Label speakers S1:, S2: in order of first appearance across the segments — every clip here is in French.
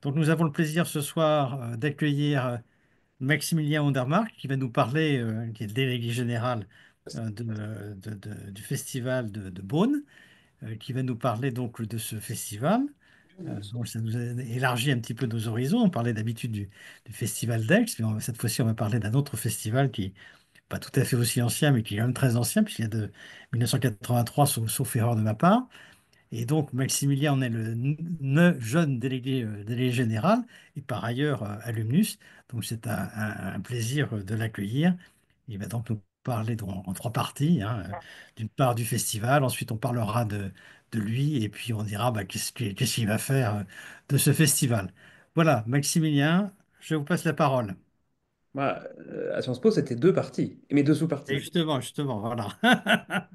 S1: Donc nous avons le plaisir ce soir d'accueillir Maximilien Andermark qui va nous parler, qui est le délégué général du festival de Beaune, qui va nous parler donc de ce festival. Donc ça nous a élargi un petit peu nos horizons. On parlait d'habitude du festival d'Aix, mais cette fois-ci on va parler d'un autre festival qui n'est pas tout à fait aussi ancien, mais qui est quand même très ancien, puisqu'il y a de 1983, sauf erreur de ma part. Et donc, Maximilien en est le jeune délégué général et par ailleurs alumnus. Donc, c'est un plaisir de l'accueillir. Il va donc nous parler en trois parties, hein. D'une part du festival, ensuite on parlera de lui et puis on dira bah, qu'est-ce qu'il va faire de ce festival. Voilà, Maximilien, je vous passe la parole.
S2: Moi, à Sciences Po, c'était deux parties, mais deux
S1: Et
S2: sous-parties.
S1: justement, voilà.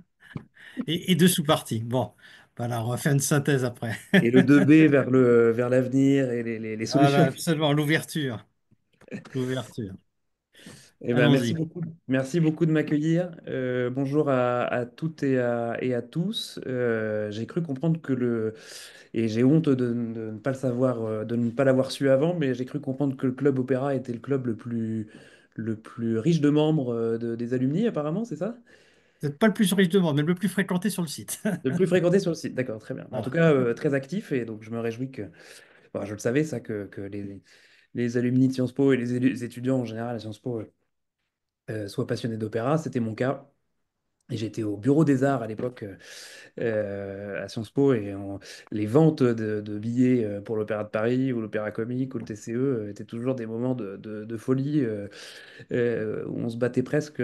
S1: Et deux sous-parties. Bon, voilà, on va faire une synthèse après.
S2: Et le 2B vers l'avenir et les solutions.
S1: Voilà, absolument, l'ouverture. L'ouverture.
S2: Eh ben,
S1: Allons-y.
S2: merci beaucoup de m'accueillir. Bonjour à toutes et à tous. J'ai cru comprendre et j'ai honte de ne pas le savoir, de ne pas l'avoir su avant, mais j'ai cru comprendre que le club Opéra était le club le plus riche de membres des alumni, apparemment, c'est ça?
S1: Peut-être pas le plus riche de monde, mais le plus fréquenté sur le site.
S2: Le plus fréquenté sur le site, d'accord, très bien. En tout
S1: Voilà.
S2: cas, très actif, et donc je me réjouis bon, je le savais, ça, que les alumni de Sciences Po et les étudiants en général à Sciences Po soient passionnés d'opéra. C'était mon cas. Et j'étais au bureau des arts à l'époque à Sciences Po, et les ventes de billets pour l'Opéra de Paris ou l'Opéra Comique ou le TCE étaient toujours des moments de folie où on se battait presque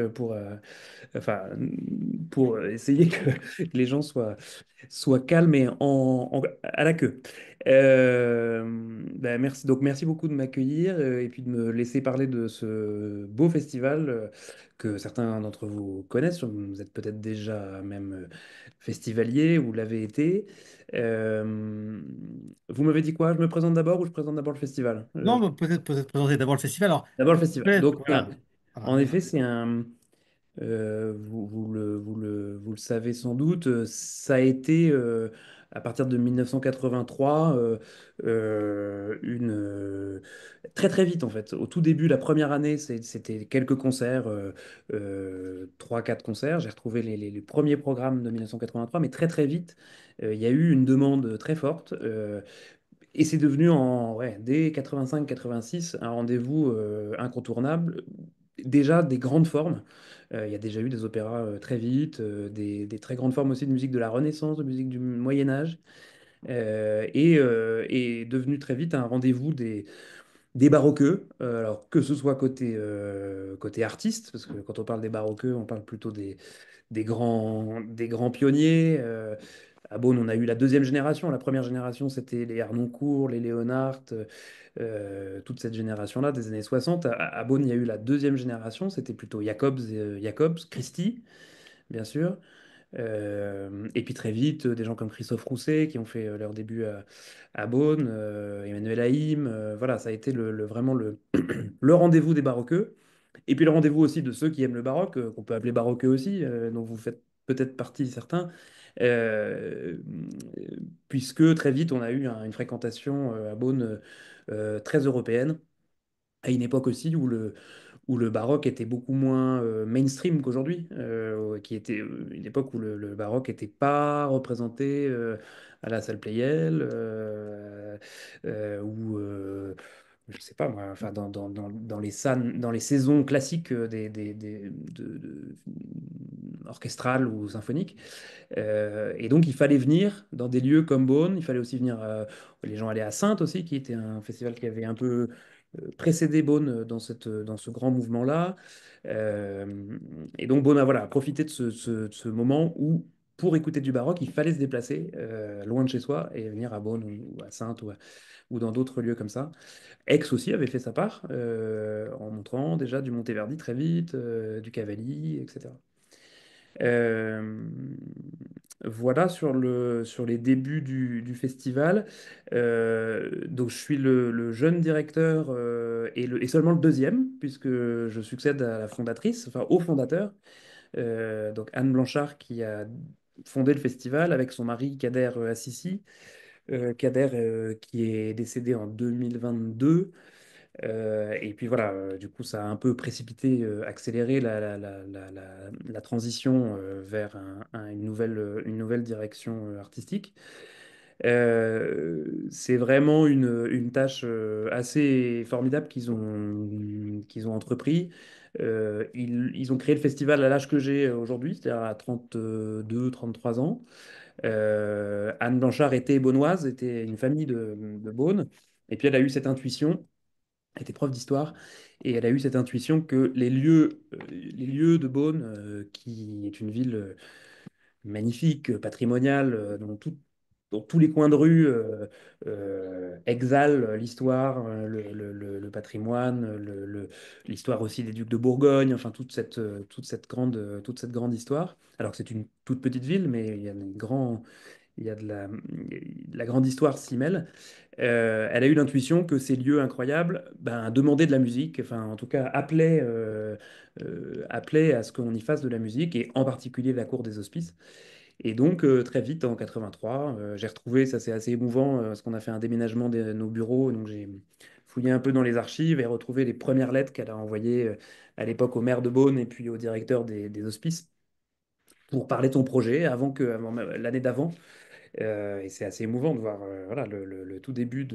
S2: enfin, pour essayer que les gens soient calmes et à la queue. Merci, donc merci beaucoup de m'accueillir et puis de me laisser parler de ce beau festival que certains d'entre vous connaissent. Vous êtes peut-être déjà même festivalier ou l'avez été. Euh, Vous m'avez dit quoi? Je me présente d'abord ou je présente d'abord le festival?
S1: Non, mais peut-être présenter d'abord le festival. Alors,
S2: D'abord le festival.
S1: peut-être,
S2: Donc,
S1: voilà. Voilà.
S2: en effet, c'est un. Vous le savez sans doute, ça a été à partir de 1983 très très vite en fait. Au tout début, la première année, c'était quelques concerts, 3-4 concerts. J'ai retrouvé les premiers programmes de 1983, mais très très vite, il y a eu une demande très forte. Et c'est devenu ouais, dès 85-86 un rendez-vous incontournable. Déjà des grandes formes. Il y a déjà eu des opéras très vite, des très grandes formes aussi de musique de la Renaissance, de musique du Moyen Âge, et devenu très vite un rendez-vous des baroqueux. Alors que ce soit côté artiste, parce que quand on parle des baroqueux, on parle plutôt des grands pionniers. À Beaune, on a eu la deuxième génération. La première génération, c'était les Harnoncourt, les Léonard, toute cette génération-là des années 60. À Beaune, il y a eu la deuxième génération. C'était plutôt Jacobs, Christie, bien sûr. Et puis très vite, des gens comme Christophe Rousset qui ont fait leur début à Beaune, Emmanuel Haïm. Voilà, ça a été vraiment le rendez-vous des baroqueux. Et puis le rendez-vous aussi de ceux qui aiment le baroque, qu'on peut appeler baroqueux aussi, dont vous faites peut-être partie certains, euh, puisque très vite on a eu une fréquentation à Beaune très européenne, à une époque aussi où le baroque était beaucoup moins mainstream qu'aujourd'hui, qui était une époque où le baroque n'était pas représenté à la salle Pleyel, ou je sais pas moi, enfin dans les saisons classiques orchestrales ou symphoniques. Et donc il fallait venir dans des lieux comme Beaune, il fallait aussi venir, les gens allaient à Saintes aussi, qui était un festival qui avait un peu précédé Beaune dans ce grand mouvement-là. Et donc Beaune a voilà, profité de ce moment où, pour écouter du baroque, il fallait se déplacer loin de chez soi et venir à Beaune ou à Saintes ou dans d'autres lieux comme ça. Aix aussi avait fait sa part en montrant déjà du Monteverdi très vite, du Cavalli, etc. Euh, voilà sur les débuts du festival. Donc je suis le jeune directeur et seulement le deuxième, puisque je succède à la fondatrice, enfin au fondateur, donc Anne Blanchard, qui a fondé le festival avec son mari Kader Assisi. Kader, qui est décédé en 2022. Et puis voilà, du coup, ça a un peu précipité, accéléré la transition vers une nouvelle direction artistique. C'est vraiment une tâche assez formidable qu'ils ont entrepris. Ils ont créé le festival à l'âge que j'ai aujourd'hui, c'est-à-dire à 32, 33 ans. Anne Blanchard était beaunoise, était une famille de Beaune. Et puis elle a eu cette intuition, elle était prof d'histoire, et elle a eu cette intuition que les lieux de Beaune, qui est une ville magnifique, patrimoniale, dont tous les coins de rue exhalent l'histoire, le patrimoine, l'histoire aussi des ducs de Bourgogne, enfin toute cette grande histoire. Alors que c'est une toute petite ville, mais il y a de la grande histoire s'y mêle. Elle a eu l'intuition que ces lieux incroyables ben, demandaient de la musique, enfin en tout cas appelaient à ce qu'on y fasse de la musique, et en particulier la cour des Hospices. Et donc, très vite, en 83, j'ai retrouvé, ça c'est assez émouvant, parce qu'on a fait un déménagement de nos bureaux, donc j'ai fouillé un peu dans les archives et retrouvé les premières lettres qu'elle a envoyées à l'époque au maire de Beaune et puis au directeur des hospices pour parler de son projet l'année d'avant. Et c'est assez émouvant de voir voilà, le tout début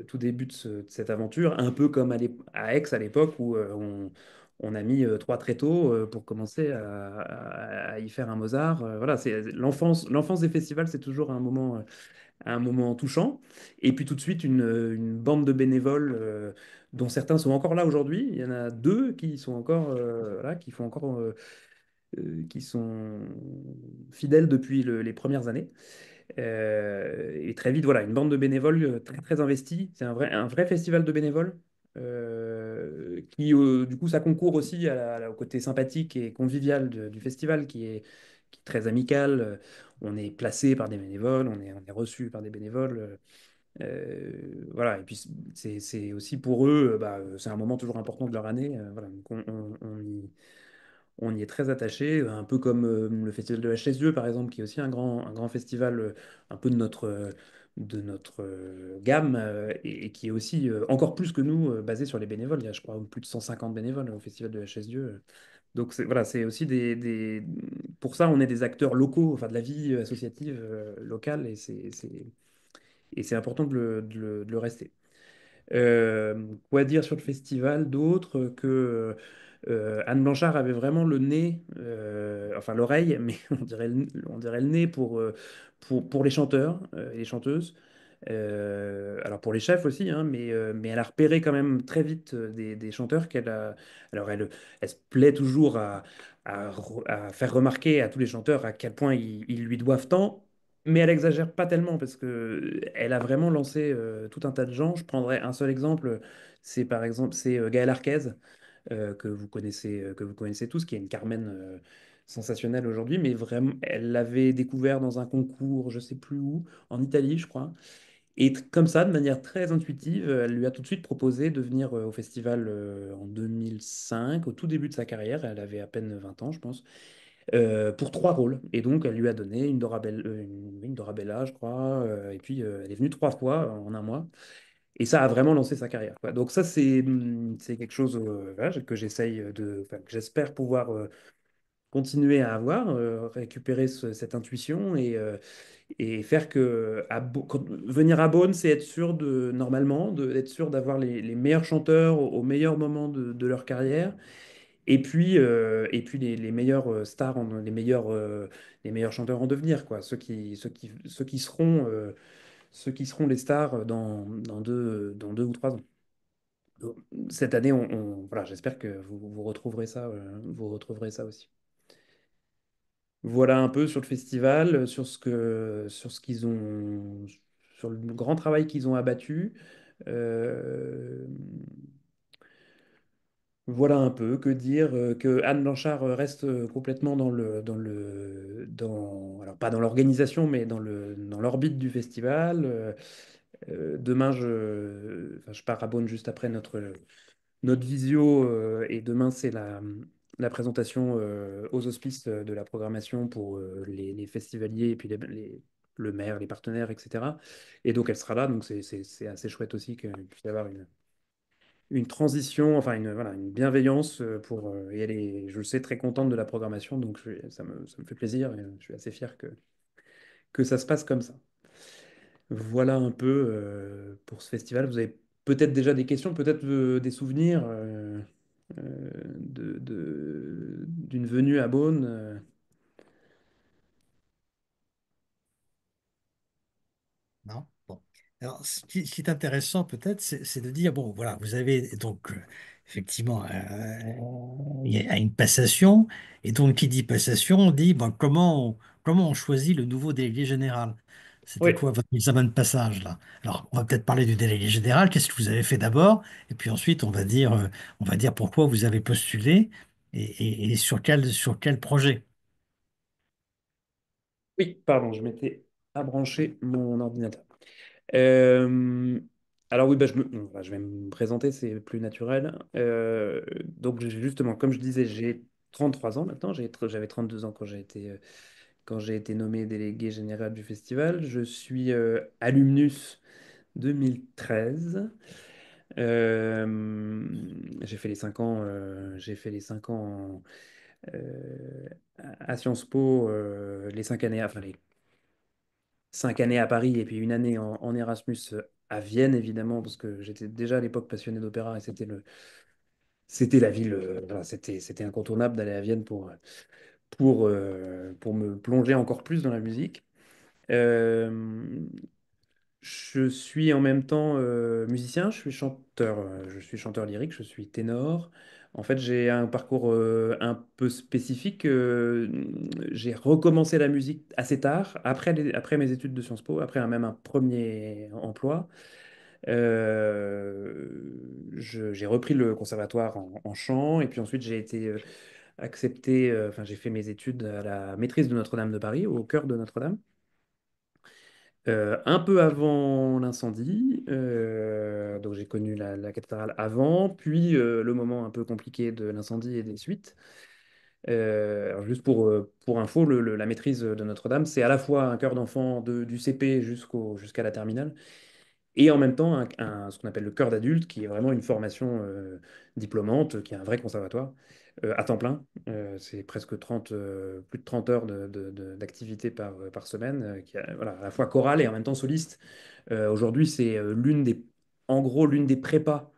S2: tout début de cette aventure, un peu comme à Aix à l'époque où on a mis trois tréteaux pour commencer à y faire un Mozart. Voilà, c'est l'enfance des festivals, c'est toujours un moment touchant. Et puis tout de suite, une bande de bénévoles dont certains sont encore là aujourd'hui. Il y en a deux qui sont encore là, qui font encore, qui sont fidèles depuis les premières années. Et très vite, voilà, une bande de bénévoles très, très investie. C'est un vrai festival de bénévoles qui, du coup, ça concourt aussi au côté sympathique et convivial du festival qui est très amical. On est placé par des bénévoles, on est reçu par des bénévoles. Voilà, et puis c'est aussi pour eux, bah, c'est un moment toujours important de leur année. Voilà, donc on y est très attaché, un peu comme le festival de la Chaise-Dieu, par exemple, qui est aussi un grand festival un peu de notre gamme et qui est aussi, encore plus que nous, basé sur les bénévoles. Il y a, je crois, plus de 150 bénévoles au festival de la Chaise-Dieu. Donc, voilà, c'est aussi Pour ça, on est des acteurs locaux, enfin, de la vie associative locale, et c'est important de le rester. Quoi dire sur le festival d'autre que Anne Blanchard avait vraiment le nez, enfin l'oreille, mais on dirait le nez pour les chanteurs et les chanteuses. Alors pour les chefs aussi, hein, mais elle a repéré quand même très vite des chanteurs qu'elle a. Alors elle se plaît toujours à faire remarquer à tous les chanteurs à quel point ils lui doivent tant. Mais elle exagère pas tellement parce que elle a vraiment lancé tout un tas de gens. Je prendrais un seul exemple, c'est par exemple c'est Gaël Arquez que vous connaissez tous, qui est une Carmen sensationnelle aujourd'hui, mais vraiment elle l'avait découvert dans un concours, je sais plus où, en Italie, je crois. Et comme ça, de manière très intuitive, elle lui a tout de suite proposé de venir au festival en 2005, au tout début de sa carrière. Elle avait à peine 20 ans, je pense, pour trois rôles. Et donc, elle lui a donné une Dorabella, je crois. Et puis, elle est venue trois fois en un mois. Et ça a vraiment lancé sa carrière, quoi. Donc, ça, c'est quelque chose voilà, que enfin, que j'espère pouvoir continuer à avoir, récupérer cette intuition et faire que venir à Beaune, c'est être sûr normalement, d'être sûr d'avoir les meilleurs chanteurs au meilleur moment de leur carrière et puis les meilleurs stars, les meilleurs chanteurs en devenir, quoi. Ceux qui seront les stars dans 2 ou 3 ans. Donc, cette année, voilà, j'espère que vous retrouverez ça, vous retrouverez ça aussi. Voilà un peu sur le festival, sur ce qu'ils ont, sur le grand travail qu'ils ont abattu. Euh, Voilà un peu, que dire, que Anne Blanchard reste complètement alors pas dans l'organisation, mais dans l'orbite du festival. Demain, enfin, je pars à Beaune juste après notre visio, et demain, c'est la présentation aux hospices de la programmation pour les festivaliers et puis le maire, les partenaires, etc. Et donc elle sera là, donc c'est assez chouette aussi qu'il puisse y avoir une transition, enfin voilà, une bienveillance et elle est, je le sais, très contente de la programmation, donc ça me fait plaisir et je suis assez fier que ça se passe comme ça. Voilà un peu pour ce festival. Vous avez peut-être déjà des questions, peut-être des souvenirs d'une venue à Beaune.
S1: Non? Bon. Alors, ce qui est intéressant peut-être, c'est de dire, bon, voilà, vous avez donc effectivement il y a une passation, et donc qui dit passation, on dit, bon, comment on choisit le nouveau délégué général? C'était
S2: Oui.
S1: quoi votre examen de passage là? Alors, on va peut-être parler du délégué général, qu'est-ce que vous avez fait d'abord, et puis ensuite on va dire pourquoi vous avez postulé et sur quel projet.
S2: Oui, pardon, je m'étais à brancher mon ordinateur. Euh, alors oui, bah, bon, bah, je vais me présenter, c'est plus naturel. Donc justement, comme je disais, j'ai 33 ans maintenant, j'avais 32 ans quand j'ai été nommé délégué général du festival. Je suis alumnus 2013. Euh, j'ai fait les 5 ans à Sciences Po, les 5 années, enfin les 5 années à Paris et puis une année en Erasmus à Vienne, évidemment, parce que j'étais déjà à l'époque passionné d'opéra et c'était la ville, voilà, c'était incontournable d'aller à Vienne pour me plonger encore plus dans la musique. Euh, je suis en même temps musicien, je suis chanteur lyrique, je suis ténor. En fait, j'ai un parcours un peu spécifique. J'ai recommencé la musique assez tard, après mes études de Sciences Po, après même un premier emploi. J'ai repris le conservatoire en chant et puis ensuite j'ai été accepté, enfin j'ai fait mes études à la maîtrise de Notre-Dame de Paris, au cœur de Notre-Dame. Un peu avant l'incendie, donc j'ai connu la cathédrale avant, puis le moment un peu compliqué de l'incendie et des suites. Alors juste pour info, la maîtrise de Notre-Dame, c'est à la fois un chœur d'enfant du CP jusqu'à la terminale, et en même temps ce qu'on appelle le chœur d'adulte, qui est vraiment une formation diplômante, qui est un vrai conservatoire, à temps plein. C'est presque 30, plus de 30 heures d'activité par semaine, qui est voilà, à la fois chorale et en même temps soliste. Aujourd'hui, c'est en gros l'une des prépas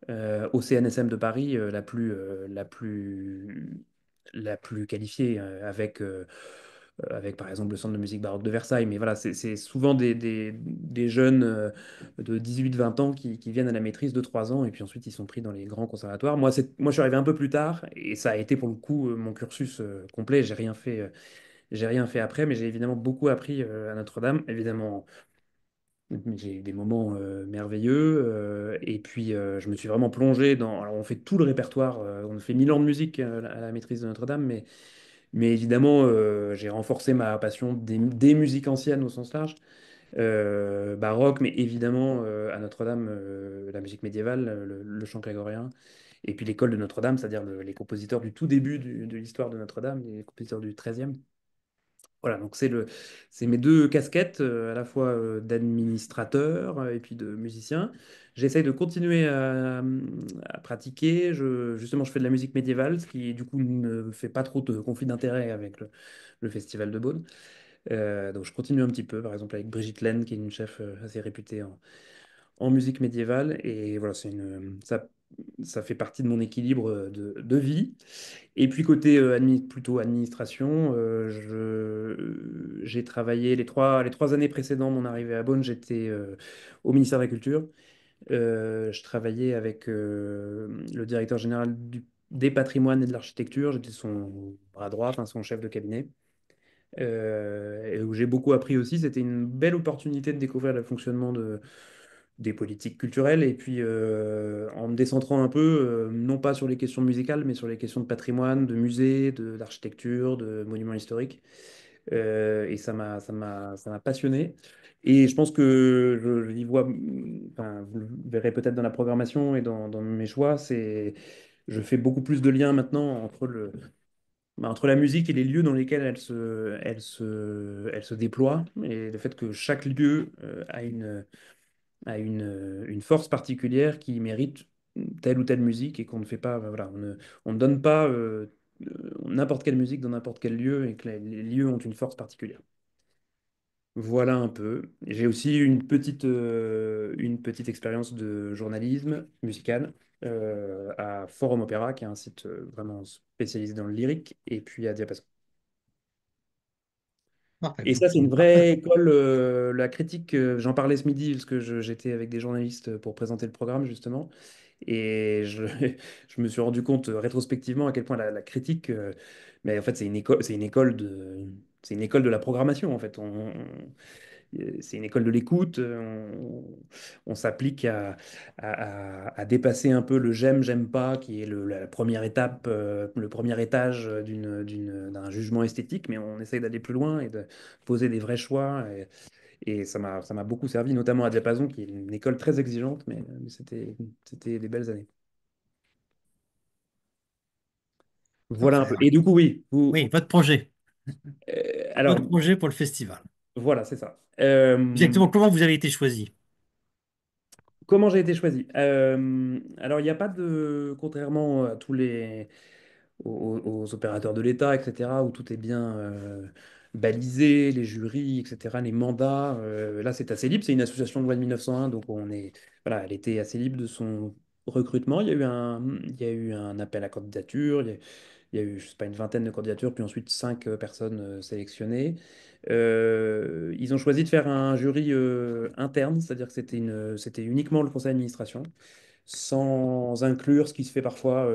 S2: au CNSM de Paris la plus qualifiée, avec par exemple le Centre de musique baroque de Versailles. Mais voilà, c'est souvent des jeunes de 18-20 ans qui viennent à la maîtrise de 3 ans et puis ensuite ils sont pris dans les grands conservatoires. Moi je suis arrivé un peu plus tard et ça a été pour le coup mon cursus complet. J'ai rien fait après, mais j'ai évidemment beaucoup appris à Notre-Dame. Évidemment, j'ai eu des moments merveilleux et puis je me suis vraiment plongé dans. Alors on fait tout le répertoire, on fait 1000 ans de musique à la maîtrise de Notre-Dame, mais évidemment j'ai renforcé ma passion des musiques anciennes au sens large, baroque, mais évidemment à Notre-Dame la musique médiévale, le chant grégorien, et puis l'école de Notre-Dame, c'est-à-dire les compositeurs du tout début de l'histoire de Notre-Dame, les compositeurs du XIIIe. Voilà, donc c'est mes deux casquettes, à la fois d'administrateur et puis de musicien. J'essaye de continuer à pratiquer. Justement, je fais de la musique médiévale, ce qui du coup ne fait pas trop de conflit d'intérêt avec le Festival de Beaune. Donc je continue un petit peu, par exemple avec Brigitte Laine, qui est une chef assez réputée en musique médiévale. Et voilà, ça fait partie de mon équilibre de vie. Et puis côté plutôt administration, j'ai travaillé les trois années précédant mon arrivée à Beaune, j'étais au ministère de la Culture. Je travaillais avec le directeur général des patrimoines et de l'architecture. J'étais son bras droit, enfin son chef de cabinet. Et où j'ai beaucoup appris aussi. C'était une belle opportunité de découvrir le fonctionnement des politiques culturelles et puis en me décentrant un peu, non pas sur les questions musicales, mais sur les questions de patrimoine, de musées, d'architecture, de monuments historiques. Et ça m'a passionné. Et je pense que je y vois, enfin, vous le verrez peut-être dans la programmation et dans mes choix, je fais beaucoup plus de liens maintenant entre bah, entre la musique et les lieux dans lesquels elle se déploie, et le fait que chaque lieu a une force particulière qui mérite telle ou telle musique et qu'on ne fait pas, voilà, on ne donne pas n'importe quelle musique dans n'importe quel lieu et que les lieux ont une force particulière. Voilà un peu. J'ai aussi une petite expérience de journalisme musical à Forum Opéra, qui est un site vraiment spécialisé dans le lyrique, et puis à Diapason.
S1: Parfait.
S2: Et
S1: Donc,
S2: ça, c'est une
S1: parfait.
S2: vraie école. La critique, j'en parlais ce midi parce que j'étais avec des journalistes pour présenter le programme, justement. Et je me suis rendu compte rétrospectivement à quel point la critique, mais en fait, c'est une école de la programmation, en fait. C'est une école de l'écoute. On s'applique à dépasser un peu le j'aime, j'aime pas, qui est la première étape, le premier étage d'un jugement esthétique, mais on essaye d'aller plus loin et de poser des vrais choix. Et ça m'a beaucoup servi, notamment à Diapason, qui est une école très exigeante, mais c'était des belles années. Voilà un
S1: Parfait.
S2: peu. Et du coup, oui,
S1: Oui, votre projet.
S2: alors
S1: Votre projet pour le festival.
S2: voilà, c'est ça.
S1: Exactement, comment vous avez été choisi?
S2: Comment j'ai été choisi? Alors, il n'y a pas de, contrairement à aux opérateurs de l'État, etc., où tout est bien balisé, les jurys, etc., les mandats. Là, c'est assez libre. C'est une association de loi de 1901, donc voilà, elle était assez libre de son recrutement. Il y a eu un appel à candidature. Il y a eu, je sais pas, une vingtaine de candidatures, puis ensuite 5 personnes sélectionnées. Ils ont choisi de faire un jury interne, c'est-à-dire que c'était uniquement le conseil d'administration, sans inclure ce qui se fait parfois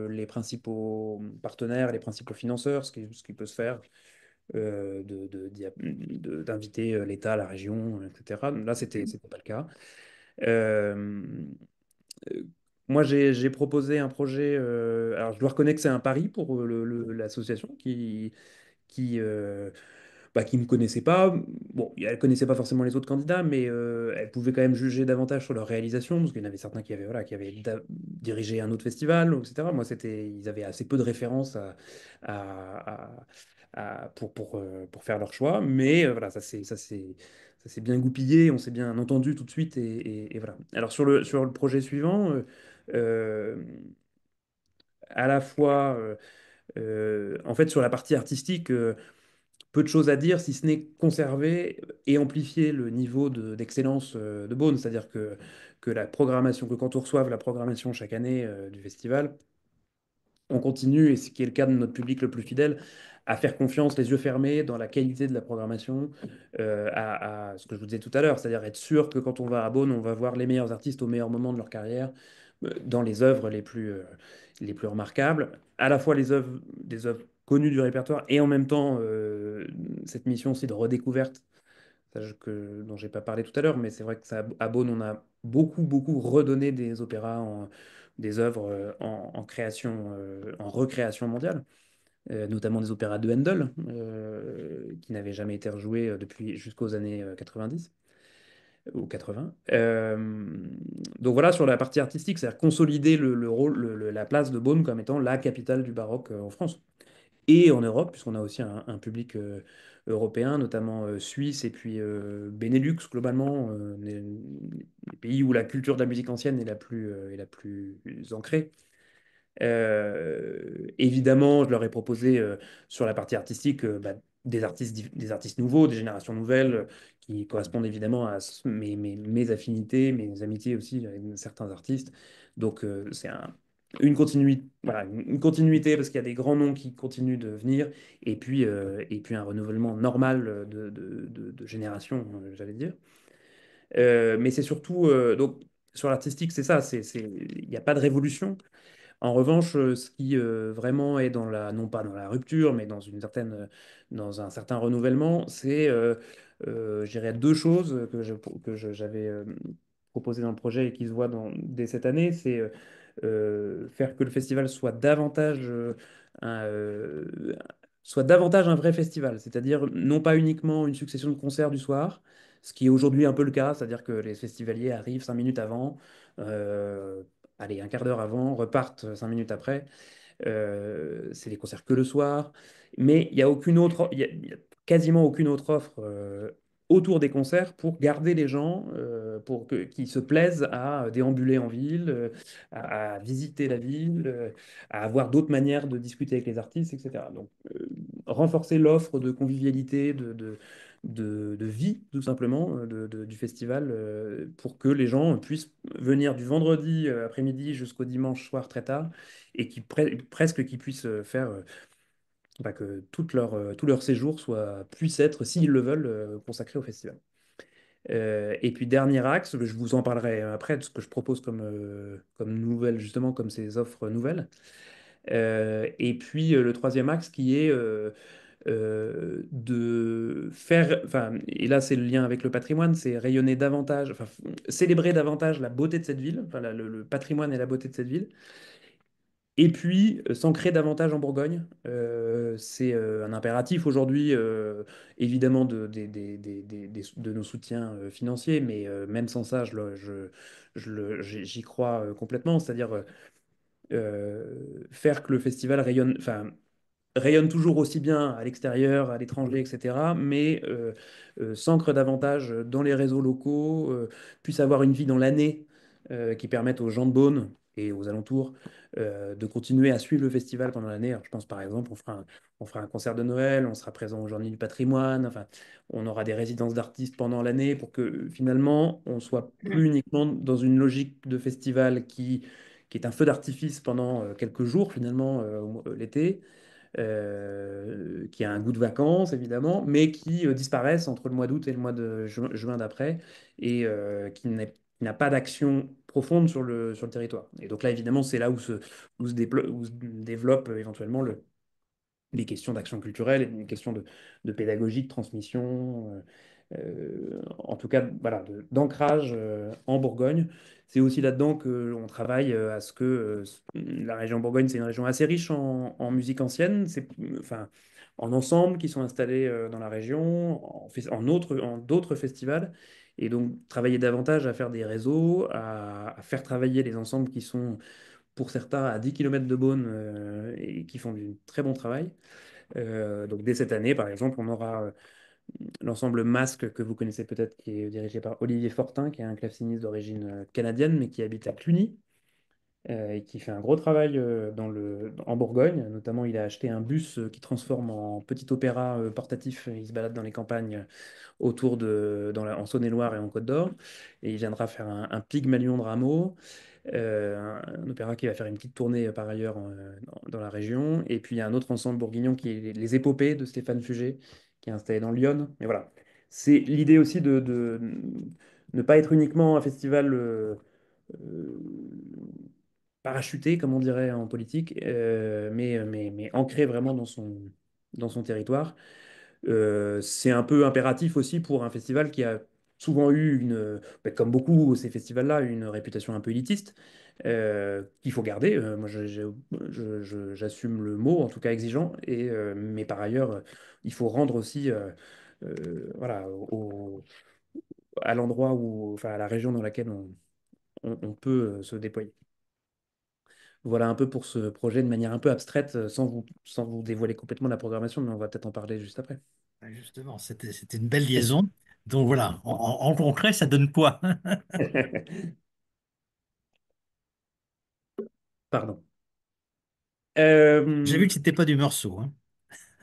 S2: les principaux partenaires, les principaux financeurs, ce qui peut se faire, d'inviter l'État, la région, etc. Là, c'était pas le cas. Euh, euh, Moi, j'ai proposé un projet. Alors, je dois reconnaître que c'est un pari pour l'association qui qui ne me connaissait pas. Bon, elle connaissait pas forcément les autres candidats, mais elle pouvait quand même juger davantage sur leur réalisation, parce qu'il y en avait certains qui avaient dirigé un autre festival, etc. Moi, ils avaient assez peu de références à- pour faire leur choix, mais voilà, ça s'est bien goupillé, on s'est bien entendu tout de suite, et voilà. Alors, sur le projet suivant, euh, à la fois, en fait, sur la partie artistique, peu de choses à dire, si ce n'est conserver et amplifier le niveau d'excellence de Beaune. C'est-à-dire que la programmation, que quand on reçoive la programmation chaque année du festival, on continue, et ce qui est le cas de notre public le plus fidèle, à faire confiance les yeux fermés dans la qualité de la programmation, à ce que je vous disais tout à l'heure, c'est-à-dire être sûr que quand on va à Beaune, on va voir les meilleurs artistes au meilleur moment de leur carrière, dans les œuvres les plus remarquables, à la fois des œuvres connues du répertoire, et en même temps cette mission aussi de redécouverte, dont j'ai pas parlé tout à l'heure, mais c'est vrai que ça, à Beaune, on a beaucoup redonné des opéras, des œuvres en création, en recréation mondiale, notamment des opéras de Handel, qui n'avaient jamais été rejoués depuis jusqu'aux années 90 ou 80. Donc voilà, sur la partie artistique, c'est-à-dire consolider le rôle, la place de Beaune comme étant la capitale du baroque en France et en Europe, puisqu'on a aussi un public européen, notamment suisse et puis Benelux, globalement, les pays où la culture de la musique ancienne est la plus ancrée. Évidemment, je leur ai proposé sur la partie artistique des artistes nouveaux, des générations nouvelles, qui correspondent évidemment à mes affinités, mes amitiés aussi avec certains artistes. Donc une continuité, voilà, une continuité parce qu'il y a des grands noms qui continuent de venir, et puis un renouvellement normal de génération, j'allais dire. Mais c'est surtout, donc, sur l'artistique, c'est ça, il n'y a pas de révolution. En revanche, ce qui vraiment est non pas dans la rupture, mais dans un certain renouvellement, c'est, je dirais, deux choses j'avais proposées dans le projet et qui se voient dès cette année. C'est faire que le festival soit davantage un vrai festival, c'est-à-dire non pas uniquement une succession de concerts du soir, ce qui est aujourd'hui un peu le cas, c'est-à-dire que les festivaliers arrivent 5 minutes avant. euh, Allez, un quart d'heure avant, repartent 5 minutes après. C'est des concerts que le soir. Mais il y a aucune autre, il y a quasiment aucune autre offre autour des concerts pour garder les gens, qu'ils se plaisent à déambuler en ville, à visiter la ville, à avoir d'autres manières de discuter avec les artistes, etc. Donc, renforcer l'offre de convivialité, de vie, tout simplement, du festival, pour que les gens puissent venir du vendredi après-midi jusqu'au dimanche soir très tard, et presque qu'ils puissent faire bah, que tout leur séjour puisse être, s'ils le veulent, consacré au festival. Et puis dernier axe, je vous en parlerai après de ce que je propose comme nouvelle, justement, comme ces offres nouvelles. Et puis le troisième axe qui est de faire, enfin, et là c'est le lien avec le patrimoine, c'est rayonner davantage, enfin, célébrer davantage la beauté de cette ville, enfin, le patrimoine et la beauté de cette ville. Et puis, s'ancrer davantage en Bourgogne. C'est un impératif aujourd'hui, évidemment, de nos soutiens financiers, mais même sans ça, j'y crois complètement. C'est-à-dire faire que le festival rayonne, enfin, rayonne toujours aussi bien à l'extérieur, à l'étranger, etc., mais s'ancre davantage dans les réseaux locaux, puisse avoir une vie dans l'année qui permette aux gens de Beaune et aux alentours de continuer à suivre le festival pendant l'année. Alors, je pense par exemple, on fera un concert de Noël, on sera présent aux Journées du patrimoine, enfin, on aura des résidences d'artistes pendant l'année pour que finalement, on soit plus uniquement dans une logique de festival qui est un feu d'artifice pendant quelques jours finalement l'été, qui a un goût de vacances, évidemment, mais qui disparaissent entre le mois d'août et le mois de juin d'après, et qui n'a pas d'action profonde sur le territoire. Et donc là, évidemment, c'est là où se développe éventuellement les questions d'action culturelle et les questions de pédagogie, de transmission, en tout cas voilà, d'ancrage en Bourgogne. C'est aussi là-dedans qu'on travaille à ce que la région Bourgogne, c'est une région assez riche en musique ancienne, enfin, en ensembles qui sont installés dans la région, en d'autres festivals. Et donc travailler davantage à faire des réseaux, à faire travailler les ensembles qui sont pour certains à 10 kilomètres de Beaune et qui font du très bon travail. Donc dès cette année, par exemple, on aura l'ensemble Masque que vous connaissez peut-être, qui est dirigé par Olivier Fortin, qui est un claveciniste d'origine canadienne, mais qui habite à Cluny et qui fait un gros travail en Bourgogne. Notamment, il a acheté un bus qui transforme en petit opéra portatif. Il se balade dans les campagnes en Saône-et-Loire et en Côte-d'Or. Et il viendra faire un Pygmalion de Rameau, un opéra qui va faire une petite tournée par ailleurs dans la région. Et puis il y a un autre ensemble bourguignon qui est les Épopées de Stéphane Fugé, qui est installé dans Lyon. Mais voilà, c'est l'idée aussi de ne pas être uniquement un festival euh, parachuté, comme on dirait en politique, mais ancré vraiment dans son territoire. C'est un peu impératif aussi pour un festival qui a souvent eu comme beaucoup ces festivals-là, une réputation un peu élitiste, qu'il faut garder. Moi, j'assume le mot, en tout cas exigeant, mais par ailleurs, il faut rendre aussi voilà, à l'endroit où, enfin, à la région dans laquelle on peut se déployer. Voilà un peu pour ce projet de manière un peu abstraite, sans vous dévoiler complètement la programmation, mais on va peut-être en parler juste après.
S1: Ouais, justement, c'était une belle liaison. Donc voilà, en concret, ça donne quoi?
S2: Pardon.
S1: J'ai
S2: Euh,
S1: vu que c'était pas du morceau, hein.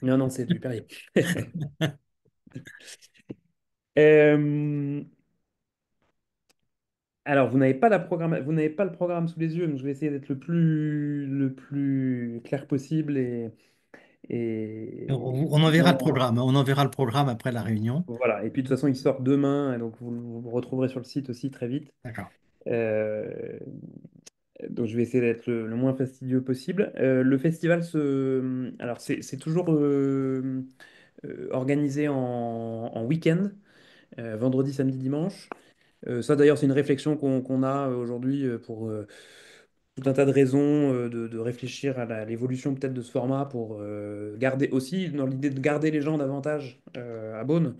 S2: non, non, c'est du Perrier. Euh, alors, vous n'avez pas le programme sous les yeux, mais je vais essayer d'être le plus clair possible
S1: On enverra le
S2: non,
S1: programme, hein. On enverra le programme après la réunion.
S2: voilà. Et puis de toute façon, il sort demain, et donc vous le retrouverez sur le site aussi très vite.
S1: D'accord.
S2: Euh, donc je vais essayer d'être le moins fastidieux possible. Le festival alors c'est toujours organisé en week-end, vendredi, samedi, dimanche. Ça, d'ailleurs, c'est une réflexion qu'on a aujourd'hui pour tout un tas de raisons, de réfléchir à l'évolution peut-être de ce format pour garder aussi, dans l'idée de garder les gens davantage à Beaune.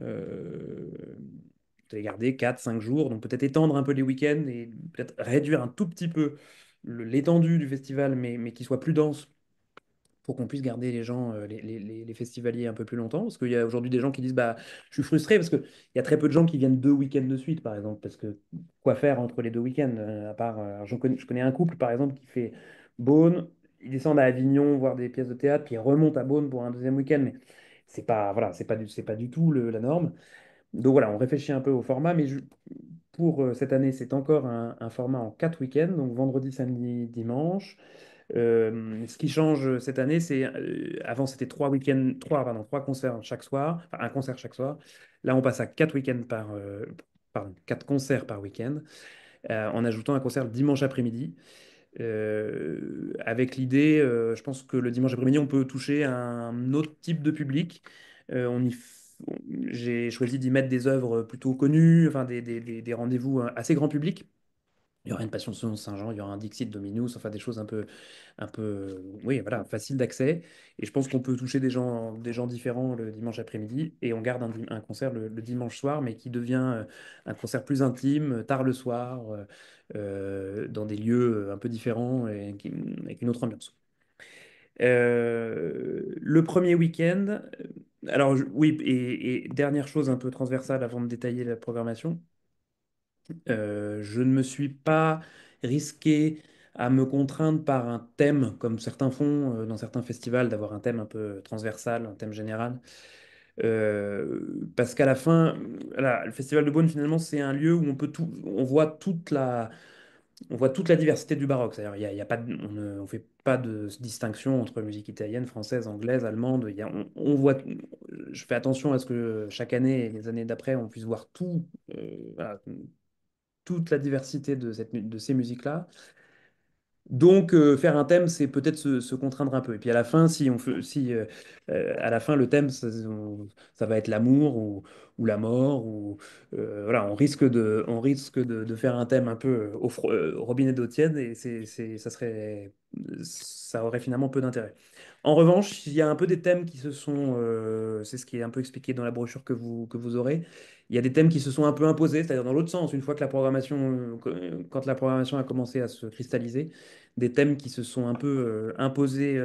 S2: Euh, de les garder 4 5 jours, donc peut-être étendre un peu les week-ends et peut-être réduire un tout petit peu l'étendue du festival, mais qui soit plus dense pour qu'on puisse garder les gens, les festivaliers un peu plus longtemps. Parce qu'il y a aujourd'hui des gens qui disent, bah, je suis frustré parce qu'il y a très peu de gens qui viennent 2 week-ends de suite, par exemple. Parce que quoi faire entre les 2 week-ends à part, je connais un couple, par exemple, qui fait Beaune, ils descendent à Avignon voir des pièces de théâtre, puis ils remontent à Beaune pour un deuxième week-end. Mais c'est pas, voilà, c'est pas du tout la norme. Donc voilà, on réfléchit un peu au format, mais pour cette année, c'est encore un format en 4 week-ends, donc vendredi, samedi, dimanche. Ce qui change cette année, c'est avant c'était 3 week-ends, trois concerts chaque soir, enfin un concert chaque soir. Là, on passe à 4 week-ends pardon, 4 concerts par week-end, en ajoutant un concert le dimanche après-midi. Avec l'idée, je pense que le dimanche après-midi, on peut toucher un autre type de public. J'ai choisi d'y mettre des œuvres plutôt connues, enfin des rendez-vous assez grand public. Il y aura une Passion de Saint-Jean, il y aura un Dixit Dominus, enfin des choses oui, voilà, faciles d'accès. Et je pense qu'on peut toucher des gens différents le dimanche après-midi. Et on garde un concert le dimanche soir, mais qui devient un concert plus intime, tard le soir, dans des lieux un peu différents et avec une autre ambiance. Le premier week-end, alors oui, et dernière chose un peu transversale avant de détailler la programmation. Je ne me suis pas risqué à me contraindre par un thème, comme certains font dans certains festivals, d'avoir un thème un peu transversal, un thème général. Parce qu'à la fin, voilà, le Festival de Beaune, finalement, c'est un lieu où on voit toute la diversité du baroque. C'est-à-dire, il y a pas on fait pas de distinction entre musique italienne, française, anglaise, allemande. On voit, je fais attention à ce que chaque année et les années d'après, on puisse voir voilà, toute la diversité de ces musiques-là. Donc, faire un thème, c'est peut-être se contraindre un peu. Et puis à la fin, si à la fin le thème, ça va être l'amour ou la mort, ou voilà, on risque de faire un thème un peu au robinet d'eau tiède, et ça aurait finalement peu d'intérêt. En revanche, il y a un peu des thèmes qui se sont, c'est ce qui est un peu expliqué dans la brochure que vous aurez. Il y a des thèmes qui se sont un peu imposés, c'est-à-dire dans l'autre sens, une fois que quand la programmation a commencé à se cristalliser, des thèmes qui se sont un peu imposés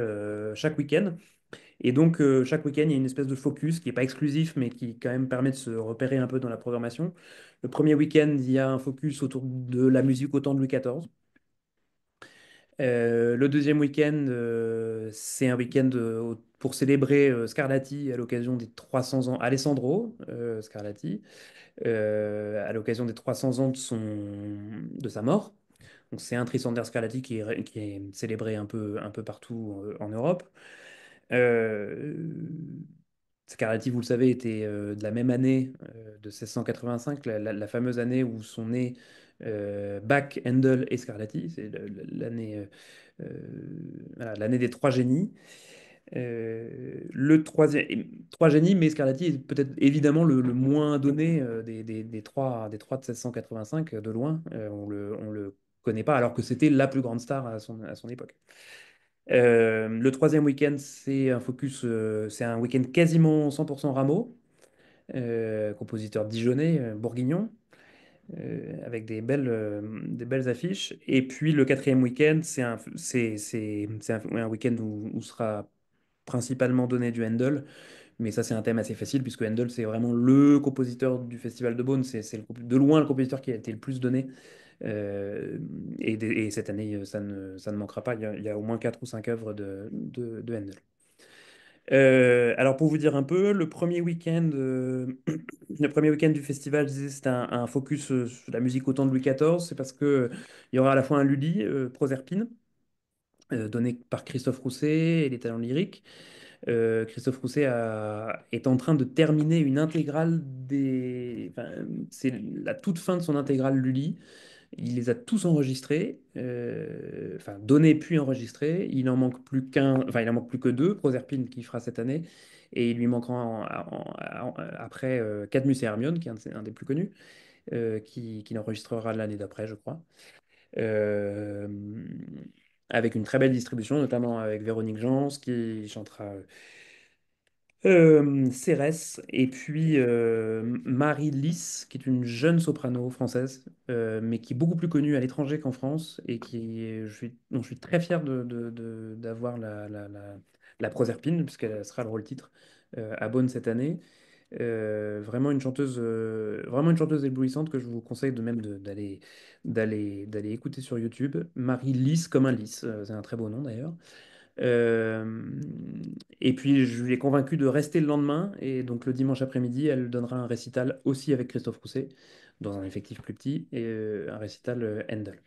S2: chaque week-end. Et donc, chaque week-end, il y a une espèce de focus qui n'est pas exclusif, mais qui quand même permet de se repérer un peu dans la programmation. Le premier week-end, il y a un focus autour de la musique au temps de Louis XIV. Le deuxième week-end, c'est un week-end pour célébrer Scarlatti à l'occasion des 300 ans, Alessandro Scarlatti, à l'occasion des 300 ans de sa mort. Donc c'est un Trissander Scarlatti qui est célébré un peu partout en Europe. Euh, Scarlatti, vous le savez, était de la même année de 1685, la fameuse année où sont nés Bach, Handel et Scarlatti. C'est l'année des trois génies. Le troisième, trois génies, mais Scarlatti est peut-être évidemment le moins donné des trois de 1685 de loin. On le connaît pas, alors que c'était la plus grande star à son époque. Le troisième week-end, c'est un week-end quasiment 100% Rameau, compositeur dijonnais, bourguignon, avec des belles affiches. Et puis le quatrième week-end, un week-end où sera principalement donné du Handel. Mais ça, c'est un thème assez facile, puisque Handel, c'est vraiment le compositeur du Festival de Beaune. De loin le compositeur qui a été le plus donné. Euh, et cette année, ça ne manquera pas. Il y a au moins 4 ou 5 œuvres de Handel. Alors, pour vous dire un peu, le premier week-end du festival, je disais, c'était un focus sur la musique au temps de Louis XIV. C'est parce que il y aura à la fois un Lully, Proserpine, donné par Christophe Rousset et les talents lyriques. Christophe Rousset est en train de terminer une intégrale enfin, c'est la toute fin de son intégrale Lully. Il les a tous enregistrés, enfin donnés puis enregistrés. Il en manque plus que deux, Proserpine qui fera cette année, et il lui manquera après Cadmus et Hermione, qui est un des plus connus, qui l'enregistrera l'année d'après, je crois. Euh, Avec une très belle distribution, notamment avec Véronique Jans qui chantera Cérès, et puis Marie Lys, qui est une jeune soprano française, mais qui est beaucoup plus connue à l'étranger qu'en France, et dont je suis très fier d'avoir la Proserpine, puisqu'elle sera le rôle titre à Beaune cette année. Vraiment une chanteuse éblouissante que je vous conseille de même d'aller écouter sur YouTube. Marie Lys comme un lys, c'est un très beau nom d'ailleurs. Euh, et puis je l'ai convaincue de rester le lendemain. Et donc le dimanche après-midi, elle donnera un récital aussi avec Christophe Rousset, dans un effectif plus petit, et un récital Handel.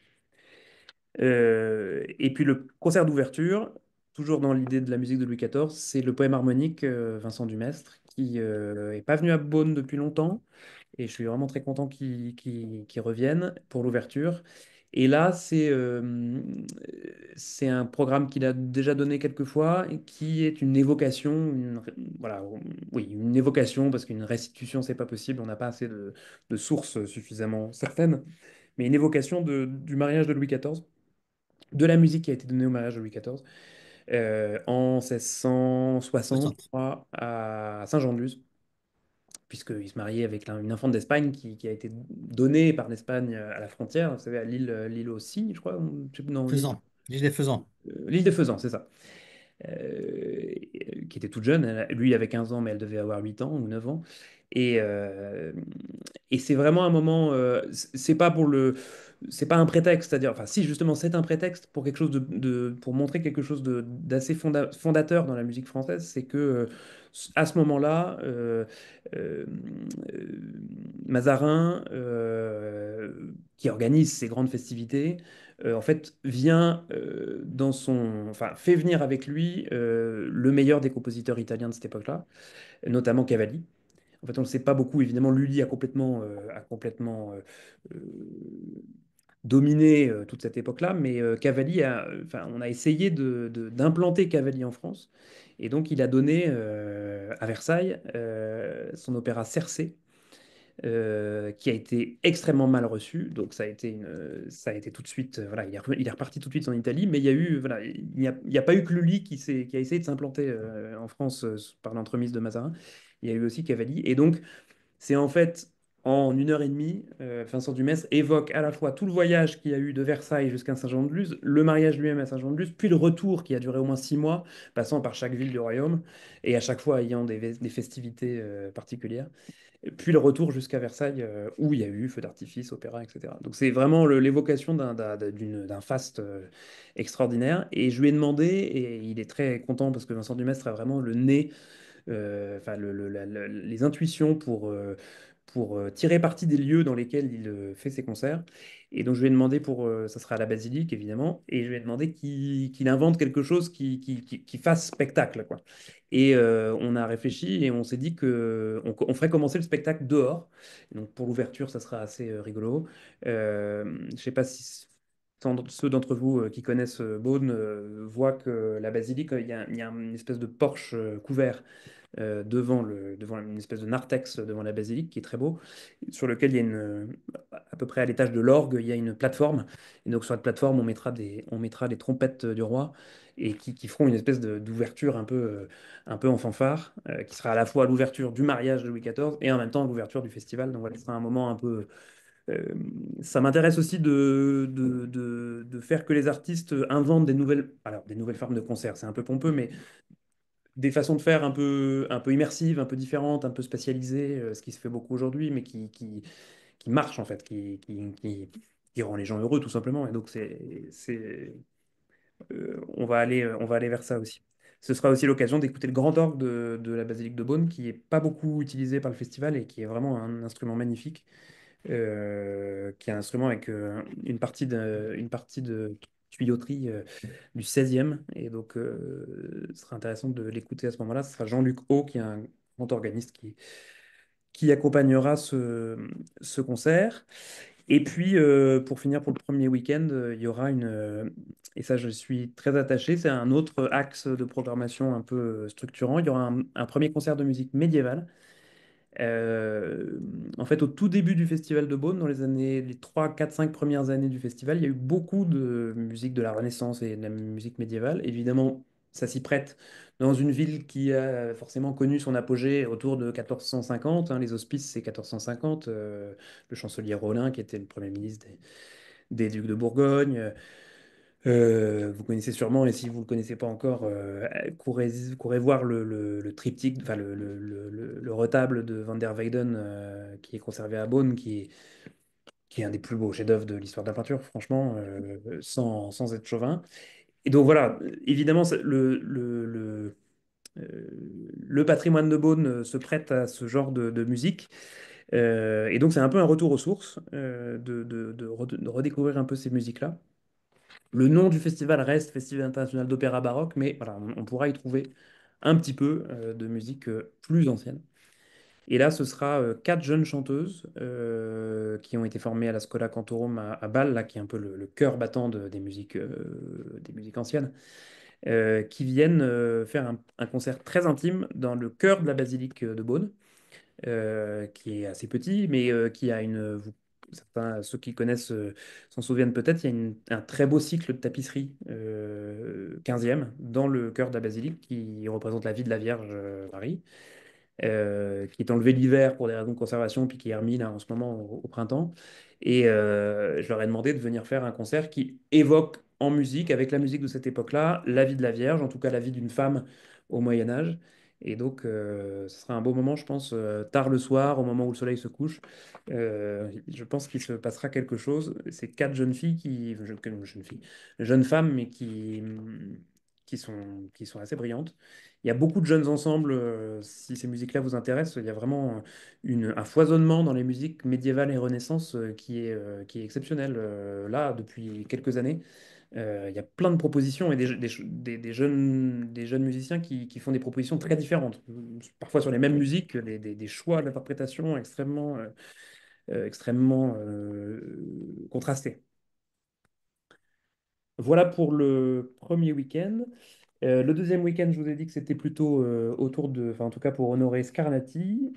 S2: Et puis le concert d'ouverture, toujours dans l'idée de la musique de Louis XIV, c'est le poème harmonique Vincent Dumestre, qui est pas venu à Beaune depuis longtemps. Et je suis vraiment très content qu'ils reviennent pour l'ouverture. Et là, c'est un programme qu'il a déjà donné quelques fois, et qui est une évocation, voilà, oui, une évocation, parce qu'une restitution, c'est pas possible, on n'a pas assez de sources suffisamment certaines, mais une évocation du mariage de Louis XIV, de la musique qui a été donnée au mariage de Louis XIV, en 1660, je
S1: 60.
S2: crois, à Saint-Jean-de-Luz, puisqu'il se mariait avec une infante d'Espagne qui a été donnée par l'Espagne à la frontière, vous savez, à l'île aux Cygnes, je crois, je sais plus, non,
S1: Faisant. L'île des faisans.
S2: l'île de Faisan, c'est ça. Qui était toute jeune. Lui, il avait 15 ans, mais elle devait avoir 8 ans ou 9 ans. Et, euh, et c'est vraiment un moment, c'est pas pour c'est pas un prétexte, c'est-à-dire, enfin, si justement, c'est un prétexte pour quelque chose pour montrer quelque chose d'assez fondateur dans la musique française, c'est que à ce moment-là, euh, euh, Mazarin, qui organise ces grandes festivités, en fait, enfin, fait venir avec lui le meilleur des compositeurs italiens de cette époque-là, notamment Cavalli. En fait, on ne le sait pas beaucoup. Évidemment, Lully a complètement dominé toute cette époque-là, mais Cavalli enfin, on a essayé d'implanter Cavalli en France, et donc il a donné à Versailles son opéra Circé, qui a été extrêmement mal reçu. Donc ça a été tout de suite, voilà, il est reparti tout de suite en Italie, mais il y a eu, voilà, il n'y a pas eu que Lully qui a essayé de s'implanter en France par l'entremise de Mazarin. Il y a eu aussi Cavalli. Et donc, c'est en fait en 1 heure et demie, Vincent Dumestre évoque à la fois tout le voyage qu'il y a eu de Versailles jusqu'à Saint-Jean-de-Luz, le mariage lui-même à Saint-Jean-de-Luz, puis le retour qui a duré au moins 6 mois, passant par chaque ville du royaume, et à chaque fois ayant des festivités particulières. Puis le retour jusqu'à Versailles, où il y a eu feu d'artifice, opéra, etc. Donc c'est vraiment l'évocation d'un faste extraordinaire. Et je lui ai demandé, et il est très content parce que Vincent Dumestre a vraiment le nez, enfin les intuitions pour tirer parti des lieux dans lesquels il fait ses concerts. Et donc je lui ai demandé ça sera à la Basilique évidemment, et je lui ai demandé qu'il invente quelque chose qui fasse spectacle, quoi. Et on a réfléchi et on s'est dit que on ferait commencer le spectacle dehors. Et donc pour l'ouverture, ça sera assez rigolo. Je sais pas si ceux d'entre vous qui connaissent Beaune voient que la basilique, il y a une espèce de porche couvert devant une espèce de narthex devant la basilique qui est très beau, sur lequel il y a à peu près à l'étage de l'orgue, il y a une plateforme. Et donc sur la plateforme, on mettra les trompettes du roi et qui feront une espèce d'ouverture un peu en fanfare, qui sera à la fois l'ouverture du mariage de Louis XIV et en même temps l'ouverture du festival. Donc voilà, ce sera un moment un peu. euh, Ça m'intéresse aussi de faire que les artistes inventent des nouvelles formes de concert. C'est un peu pompeux, mais des façons de faire un peu immersives, un peu différentes, un peu spécialisées, ce qui se fait beaucoup aujourd'hui, mais qui marche en fait, qui rend les gens heureux tout simplement. Et donc on va aller vers ça aussi. Ce sera aussi l'occasion d'écouter le grand orgue de la basilique de Beaune, qui est pas beaucoup utilisé par le festival et qui est vraiment un instrument magnifique, qui est un instrument avec une partie de tuyauterie du 16e. Et donc, ce sera intéressant de l'écouter à ce moment-là. Ce sera Jean-Luc Haut, qui est un grand organiste qui accompagnera ce concert. Et puis, pour finir, pour le premier week-end, il y aura et ça je suis très attaché, c'est un autre axe de programmation un peu structurant. Il y aura un premier concert de musique médiévale. Euh, En fait, au tout début du Festival de Beaune, dans les 3 4 5 premières années du festival, il y a eu beaucoup de musique de la Renaissance et de la musique médiévale. Évidemment, ça s'y prête. Dans une ville qui a forcément connu son apogée autour de 1450, hein, les hospices c'est 1450, le chancelier Rollin qui était le premier ministre des ducs de Bourgogne. Vous connaissez sûrement, et si vous ne le connaissez pas encore, courez voir le triptyque, enfin le retable de Van der Weyden qui est conservé à Beaune, qui est un des plus beaux chefs-d'œuvre de l'histoire de la peinture, franchement, sans être chauvin. Et donc voilà, évidemment, euh, le patrimoine de Beaune se prête à ce genre de musique. Et donc c'est un peu un retour aux sources de redécouvrir un peu ces musiques-là. Le nom du festival reste Festival international d'opéra baroque, mais voilà, on pourra y trouver un petit peu de musique plus ancienne. Et là, ce sera quatre jeunes chanteuses qui ont été formées à la Schola Cantorum à Bâle, là, qui est un peu le cœur battant des musiques anciennes, qui viennent faire un concert très intime dans le cœur de la basilique de Beaune, qui est assez petit, mais qui a certains, ceux qui connaissent s'en souviennent peut-être, il y a un très beau cycle de tapisserie 15e dans le cœur de la basilique qui représente la vie de la Vierge Marie, qui est enlevé l'hiver pour des raisons de conservation, puis qui est remis là en ce moment au printemps. Et je leur ai demandé de venir faire un concert qui évoque en musique, avec la musique de cette époque-là, la vie de la Vierge, en tout cas la vie d'une femme au Moyen Âge. Et donc, ce sera un beau moment, je pense, tard le soir, au moment où le soleil se couche. Je pense qu'il se passera quelque chose. C'est quatre jeunes filles jeunes filles, jeunes femmes, mais qui sont assez brillantes. Il y a beaucoup de jeunes ensembles, si ces musiques-là vous intéressent. Il y a vraiment un foisonnement dans les musiques médiévales et Renaissance qui est exceptionnel. Là, depuis quelques années, il y a plein de propositions et des jeunes musiciens qui font des propositions très différentes. Parfois sur les mêmes musiques, des choix d'interprétation extrêmement contrastés. Voilà pour le premier week-end. Le deuxième week-end, je vous ai dit que c'était plutôt autour de, enfin en tout cas pour honorer Scarlatti.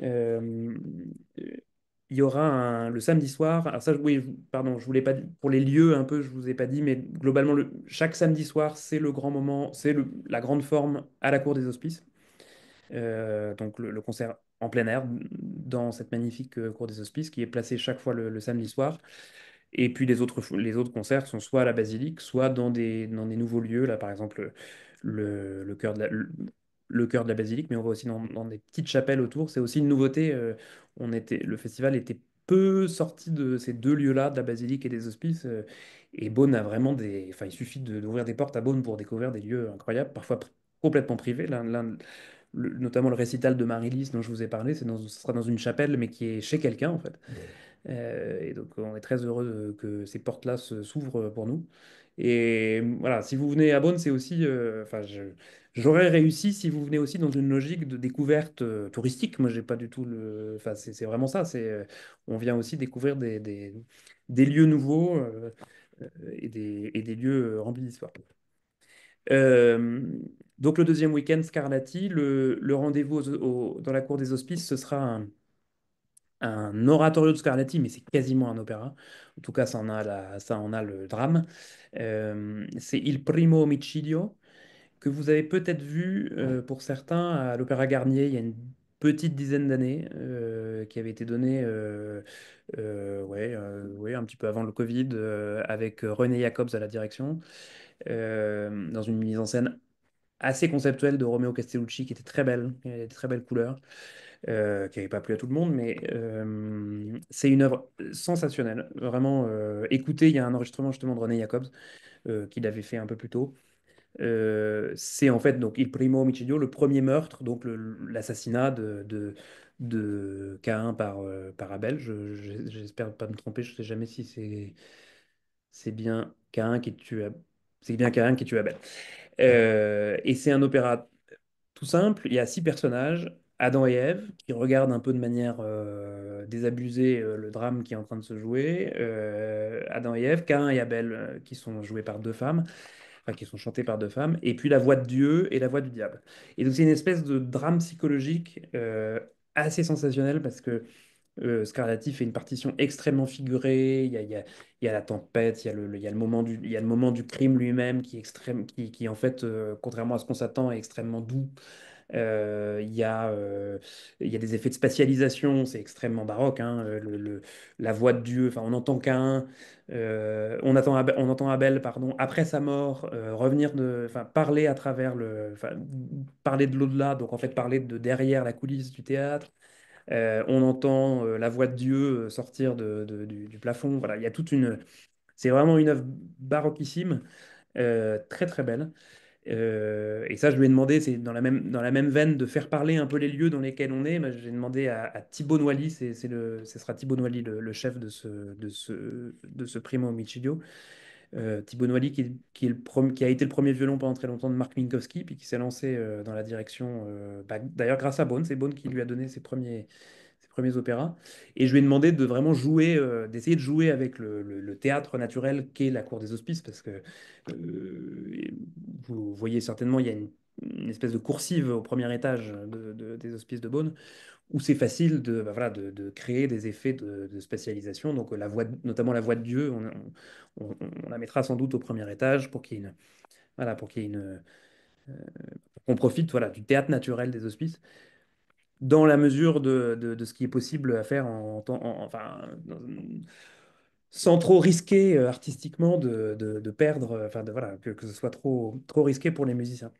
S2: Il y aura le samedi soir. Alors ça, oui, pardon, je voulais pas pour les lieux un peu, je vous ai pas dit, mais globalement, chaque samedi soir, c'est le grand moment, c'est la grande forme à la Cour des Hospices. Donc le concert en plein air dans cette magnifique Cour des Hospices qui est placée chaque fois le samedi soir. Et puis les autres concerts sont soit à la basilique, soit dans des nouveaux lieux. Là, par exemple, le cœur le cœur de la basilique, mais on va aussi dans des petites chapelles autour. C'est aussi une nouveauté. Le festival était peu sorti de ces deux lieux-là, de la basilique et des hospices. Et Beaune a vraiment Enfin, il suffit d'ouvrir des portes à Beaune pour découvrir des lieux incroyables, parfois complètement privés. Notamment le récital de Marie-Lise dont je vous ai parlé, ce sera dans une chapelle, mais qui est chez quelqu'un, en fait. Et donc, on est très heureux que ces portes-là s'ouvrent pour nous. Et voilà, si vous venez à Beaune, c'est aussi. Enfin, j'aurais réussi si vous venez aussi dans une logique de découverte touristique. Moi, j'ai pas du tout le. Enfin, c'est vraiment ça. On vient aussi découvrir des lieux nouveaux et des lieux remplis d'histoire. Euh, donc, le deuxième week-end, Scarlatti, le rendez-vous dans la cour des Hospices, ce sera un oratorio de Scarlatti, mais c'est quasiment un opéra. En tout cas, ça en a le drame. C'est Il Primo Omicidio, que vous avez peut-être vu pour certains à l'Opéra Garnier il y a une petite dizaine d'années, qui avait été donné ouais, un petit peu avant le Covid, avec René Jacobs à la direction, dans une mise en scène assez conceptuelle de Romeo Castellucci qui était très belle, qui avait des très belles couleurs, qui n'avait pas plu à tout le monde, mais c'est une œuvre sensationnelle. Vraiment, écoutez, il y a un enregistrement justement de René Jacobs qu'il avait fait un peu plus tôt. C'est en fait donc Il Primo Omicidio, le premier meurtre, donc l'assassinat de Caïn par Abel. J'espère pas me tromper, je ne sais jamais si c'est bien Caïn qui tue c'est bien Caïn qui tue Abel. Et c'est un opéra tout simple, il y a six personnages, Adam et Ève, qui regardent un peu de manière désabusée le drame qui est en train de se jouer. Adam et Ève, Caïn et Abel, qui sont joués par deux femmes, enfin qui sont chantés par deux femmes, et puis la voix de Dieu et la voix du diable. Et donc c'est une espèce de drame psychologique assez sensationnel parce que Scarlatti fait une partition extrêmement figurée. Il y a la tempête, il y a le moment du crime lui-même qui est extrême, qui en fait, contrairement à ce qu'on s'attend, est extrêmement doux. Euh, il y a, euh, il y a des effets de spatialisation, c'est extrêmement baroque, hein, la voix de Dieu, enfin, on entend Caïn, on entend Abel, pardon, après sa mort, enfin, parler à travers enfin, parler de l'au-delà, donc en fait parler de derrière la coulisse du théâtre. On entend la voix de Dieu sortir du plafond. Voilà, il y a c'est vraiment une œuvre baroquissime, très très belle. Et ça, je lui ai demandé, c'est dans la même veine de faire parler un peu les lieux dans lesquels on est. J'ai demandé à Thibaut Noilly, ce sera Thibaut Noilly, le chef de ce Primo Omicidio. Thibaut Noilly, qui a été le premier violon pendant très longtemps de Marc Minkowski, puis qui s'est lancé dans la direction, d'ailleurs grâce à Beaune. C'est Beaune qui lui a donné ses premiers opéras. Et je lui ai demandé de vraiment jouer, d'essayer de jouer avec le théâtre naturel qu'est la Cour des Hospices, parce que vous voyez certainement, il y a une espèce de coursive au premier étage des Hospices de Beaune, où c'est facile bah voilà, de créer des effets de spatialisation. Donc notamment la voix de Dieu, on la mettra sans doute au premier étage pour qu'il y ait voilà, pour qu'il y ait pour qu'on profite voilà, du théâtre naturel des hospices dans la mesure de ce qui est possible à faire enfin, sans trop risquer artistiquement de perdre, enfin voilà, que ce soit trop risqué pour les musiciens.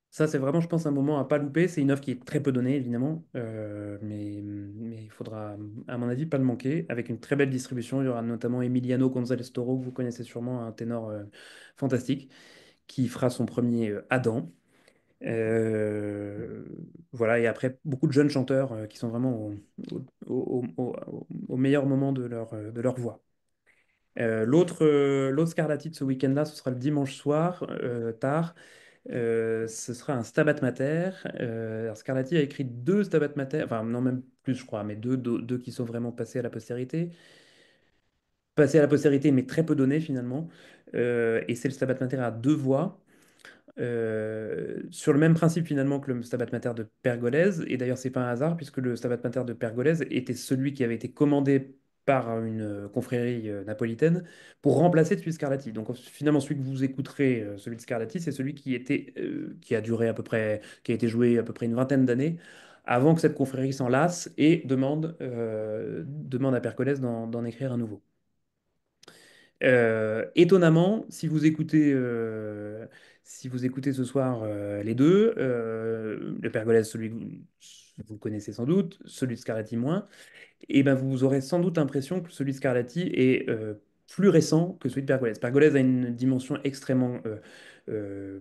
S2: Ça, c'est vraiment, je pense, un moment à pas louper. C'est une œuvre qui est très peu donnée, évidemment, mais il faudra, à mon avis, pas le manquer. Avec une très belle distribution, il y aura notamment Emiliano González Toro, que vous connaissez sûrement, un ténor fantastique, qui fera son premier Adam. Euh, voilà, et après, beaucoup de jeunes chanteurs qui sont vraiment au meilleur moment de leur voix. L'autre Scarlatti de ce week-end-là, ce sera le dimanche soir, tard. Ce sera un Stabat Mater. Alors Scarlatti a écrit deux Stabat Mater, enfin non même plus je crois, mais deux qui sont vraiment passés à la postérité. Passés à la postérité, mais très peu donnés finalement. Et c'est le Stabat Mater à deux voix. Sur le même principe finalement que le Stabat Mater de Pergolèse. Et d'ailleurs, c'est pas un hasard, puisque le Stabat Mater de Pergolèse était celui qui avait été commandé par une confrérie napolitaine pour remplacer celui de Scarlatti. Donc finalement, celui que vous écouterez, celui de Scarlatti, c'est celui qui a duré à peu près, qui a été joué à peu près une vingtaine d'années, avant que cette confrérie s'en lasse et demande à Pergolèse d'en écrire un nouveau. Étonnamment, si vous écoutez ce soir les deux, le Pergolèse, celui que vous connaissez sans doute, celui de Scarlatti moins, et ben vous aurez sans doute l'impression que celui de Scarlatti est plus récent que celui de Pergolèse. Pergolèse a une dimension extrêmement euh, euh,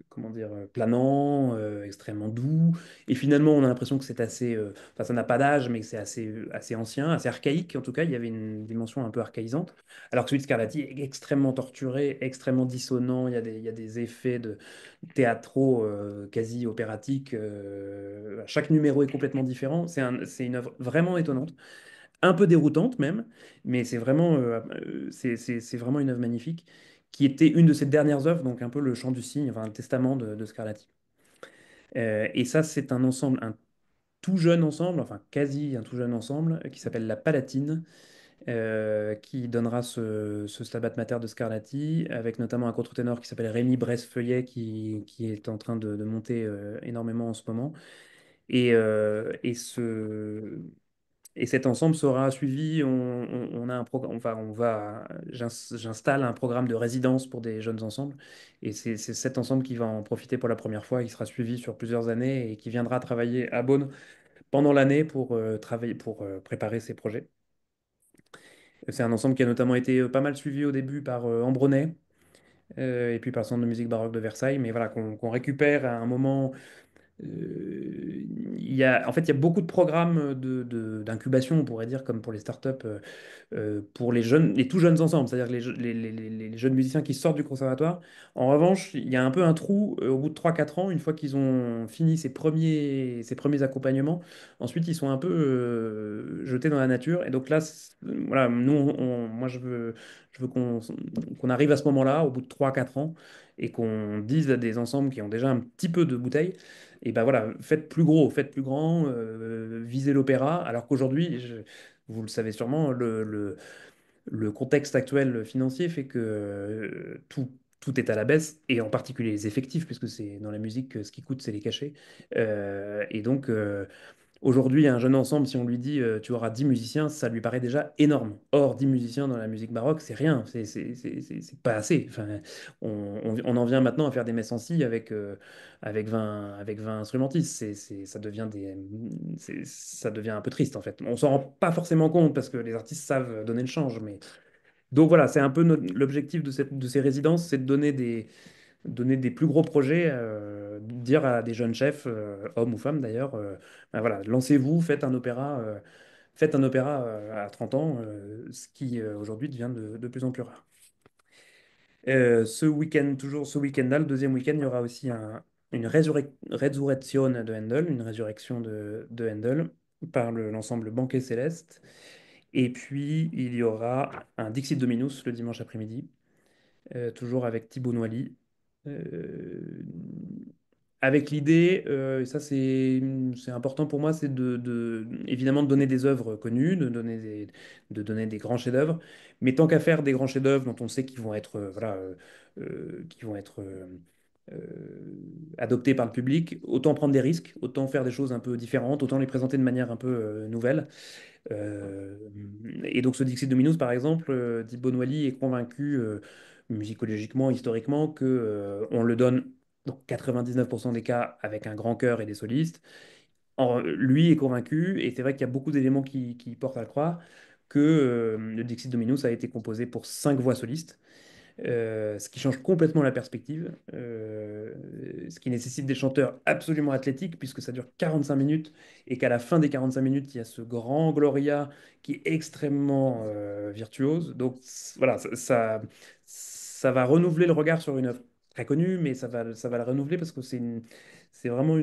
S2: comment dire, planant, extrêmement doux. Et finalement, on a l'impression que c'est assez, enfin, ça n'a pas d'âge, mais que c'est assez ancien, assez archaïque. En tout cas, il y avait une dimension un peu archaïsante. Alors que celui de Scarlatti est extrêmement torturé, extrêmement dissonant. Il y a des effets théâtraux quasi opératiques. Chaque numéro est complètement différent. C'est une œuvre vraiment étonnante, un peu déroutante même, mais c'est vraiment une œuvre magnifique, qui était une de ses dernières œuvres, donc un peu le chant du cygne, enfin le testament de Scarlatti. Et ça, c'est un ensemble, un tout jeune ensemble, enfin quasi un tout jeune ensemble, qui s'appelle La Palatine, qui donnera ce Stabat Mater de Scarlatti, avec notamment un contre-ténor qui s'appelle Rémi Bresse-Feuillet, qui est en train de monter énormément en ce moment. Et cet ensemble sera suivi. On a un programme, enfin, j'installe un programme de résidence pour des jeunes ensembles. Et c'est cet ensemble qui va en profiter pour la première fois, qui sera suivi sur plusieurs années et qui viendra travailler à Beaune pendant l'année pour préparer ses projets. C'est un ensemble qui a notamment été pas mal suivi au début par Ambronay et puis par le Centre de musique baroque de Versailles, mais voilà, qu'on récupère à un moment. En fait, il y a beaucoup de programmes d'incubation, on pourrait dire, comme pour les startups, pour les jeunes, les tout jeunes ensemble, c'est-à-dire les jeunes musiciens qui sortent du conservatoire. En revanche, il y a un peu un trou au bout de 3 4 ans, une fois qu'ils ont fini ces premiers accompagnements. Ensuite, ils sont un peu jetés dans la nature. Et donc là, voilà, moi, je veux qu'on arrive à ce moment-là, au bout de 3 4 ans, et qu'on dise à des ensembles qui ont déjà un petit peu de bouteille, et ben voilà, faites plus gros, faites plus grand, visez l'opéra, alors qu'aujourd'hui, vous le savez sûrement, le contexte actuel financier fait que tout est à la baisse, et en particulier les effectifs, puisque c'est dans la musique, ce qui coûte, c'est les cachets. Et donc, aujourd'hui, un jeune ensemble, si on lui dit tu auras 10 musiciens, ça lui paraît déjà énorme. Or, 10 musiciens dans la musique baroque, c'est rien, c'est pas assez. Enfin, on en vient maintenant à faire des messes en scie avec 20 instrumentistes. Ça devient un peu triste en fait. On s'en rend pas forcément compte parce que les artistes savent donner le change. Donc voilà, c'est un peu l'objectif de ces résidences, c'est de donner des plus gros projets, dire à des jeunes chefs, hommes ou femmes d'ailleurs, ben voilà, lancez-vous, faites un opéra à 30 ans, ce qui aujourd'hui devient de plus en plus rare. Ce week-end, toujours ce week-end-là, le deuxième week-end, il y aura aussi une Resurrection de Handel, une résurrection de Handel par l'ensemble Banquet Céleste. Et puis, il y aura un Dixit Dominus le dimanche après-midi, toujours avec Thibaut Noilly. Euh, Avec l'idée, et ça c'est important pour moi, c'est évidemment de donner des œuvres connues, de donner des grands chefs-d'œuvre, mais tant qu'à faire des grands chefs-d'œuvre dont on sait qu'ils vont être, voilà, qui vont être adoptés par le public, autant prendre des risques, autant faire des choses un peu différentes, autant les présenter de manière un peu nouvelle. Euh, et donc ce Dixit Dominus, par exemple, Thibaut Noilly est convaincu, musicologiquement, historiquement, que on le donne dans 99% des cas avec un grand chœur et des solistes. Lui est convaincu, et c'est vrai qu'il y a beaucoup d'éléments qui portent à le croire, que le Dixit Dominus a été composé pour 5 voix solistes, ce qui change complètement la perspective, ce qui nécessite des chanteurs absolument athlétiques, puisque ça dure 45 minutes, et qu'à la fin des 45 minutes, il y a ce grand Gloria qui est extrêmement virtuose. Donc voilà, ça va renouveler le regard sur une œuvre très connue, mais ça va la renouveler parce que c'est vraiment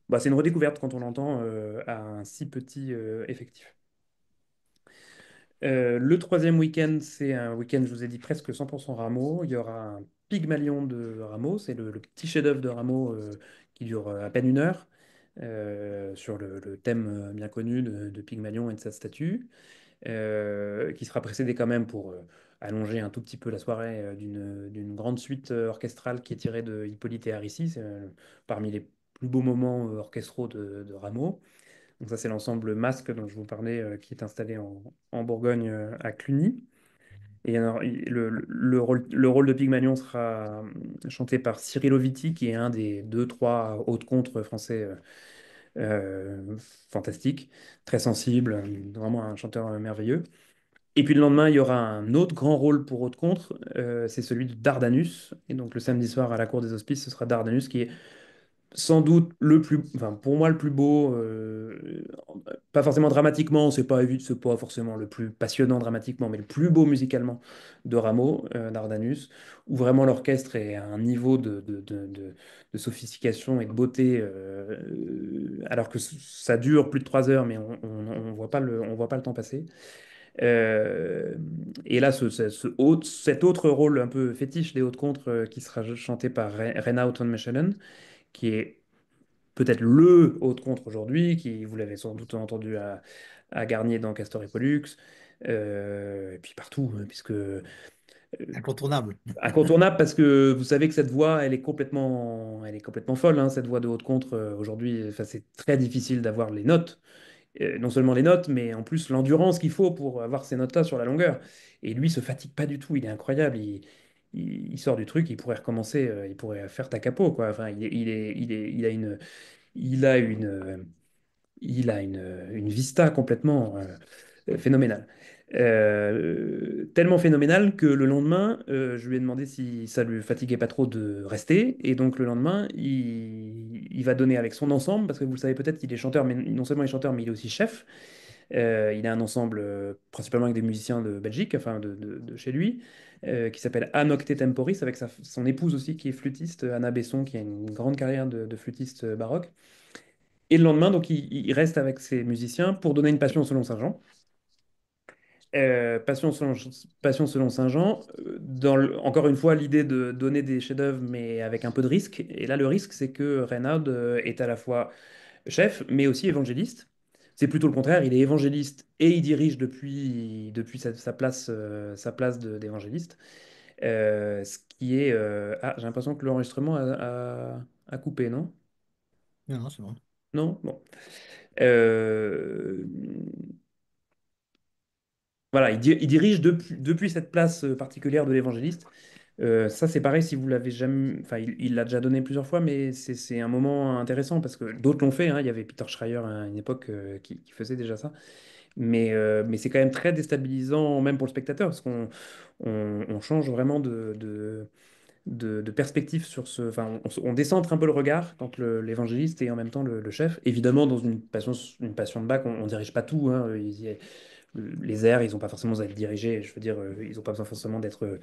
S2: bah, c'est une redécouverte quand on l'entend à un si petit effectif. Le troisième week-end, c'est un week-end, je vous ai dit, presque 100% Rameau. Il y aura un Pygmalion de Rameau, c'est le petit chef-d'œuvre de Rameau qui dure à peine 1 heure, sur le thème bien connu de Pygmalion et de sa statue, qui sera précédé quand même pour allonger un tout petit peu la soirée d'une grande suite orchestrale qui est tirée de Hippolyte et Aricie. C'est parmi les plus beaux moments orchestraux de Rameau. Donc ça, c'est l'ensemble Masque dont je vous parlais, qui est installé en Bourgogne, à Cluny. Et alors, le rôle de Pygmalion sera chanté par Cyril Oviti, qui est un des deux, trois hautes contres français fantastiques, très sensible, vraiment un chanteur merveilleux. Et puis le lendemain, il y aura un autre grand rôle pour haute contre, c'est celui de Dardanus. Et donc le samedi soir à la Cour des Hospices, ce sera Dardanus qui est sans doute enfin pour moi le plus beau, pas forcément dramatiquement, c'est pas forcément le plus passionnant dramatiquement, mais le plus beau musicalement de Rameau, Dardanus, où vraiment l'orchestre est à un niveau de sophistication et de beauté, alors que ça dure plus de 3 heures, mais on voit pas le temps passer. Euh, et là, cet autre rôle un peu fétiche des hautes contres, qui sera chanté par Renaud von Mechelen, qui est peut-être le haute contre aujourd'hui, qui, vous l'avez sans doute entendu à Garnier dans Castor et Pollux, et puis partout, hein, puisque
S1: Incontournable.
S2: incontournable, parce que vous savez que cette voix, elle est complètement folle, hein, cette voix de haute contre aujourd'hui. Enfin, c'est très difficile d'avoir les notes, non seulement les notes, mais en plus l'endurance qu'il faut pour avoir ces notes-là sur la longueur. Et lui se fatigue pas du tout, il est incroyable. Il sort du truc, il pourrait recommencer, il pourrait faire ta capo, quoi. Enfin, il a une vista complètement phénoménale. Tellement phénoménale que le lendemain, je lui ai demandé si ça lui fatiguait pas trop de rester. Et donc le lendemain, il va donner avec son ensemble, parce que vous le savez peut-être qu'il est chanteur, mais non seulement il est chanteur, mais il est aussi chef. Il a un ensemble principalement avec des musiciens de Belgique, enfin de chez lui, qui s'appelle Anocte Temporis, avec son épouse aussi qui est flûtiste, Anna Besson, qui a une grande carrière de flûtiste baroque. Et le lendemain, donc, il reste avec ses musiciens pour donner une passion selon Saint-Jean. Passion selon Saint Jean. Encore une fois, l'idée de donner des chefs-d'œuvre, mais avec un peu de risque. Et là, le risque, c'est que Reynald est à la fois chef, mais aussi évangéliste. C'est plutôt le contraire. Il est évangéliste et il dirige depuis sa place d'évangéliste. Ce qui est. Ah, j'ai l'impression que l'enregistrement a coupé, non?
S1: Non, non, c'est bon.
S2: Non? Bon. Euh, Voilà, il dirige depuis cette place particulière de l'évangéliste. Ça, c'est pareil si vous l'avez jamais. Enfin, il l'a déjà donné plusieurs fois, mais c'est un moment intéressant parce que d'autres l'ont fait, hein. Il y avait Peter Schreier à une époque qui faisait déjà ça. Mais c'est quand même très déstabilisant, même pour le spectateur, parce qu'on change vraiment de perspective sur ce. Enfin, on décentre un peu le regard quand l'évangéliste est en même temps le chef. Évidemment, dans une passion de Bach, on ne dirige pas tout, hein. Les airs, ils n'ont pas forcément besoin d'être dirigés. Je veux dire, ils n'ont pas besoin forcément d'être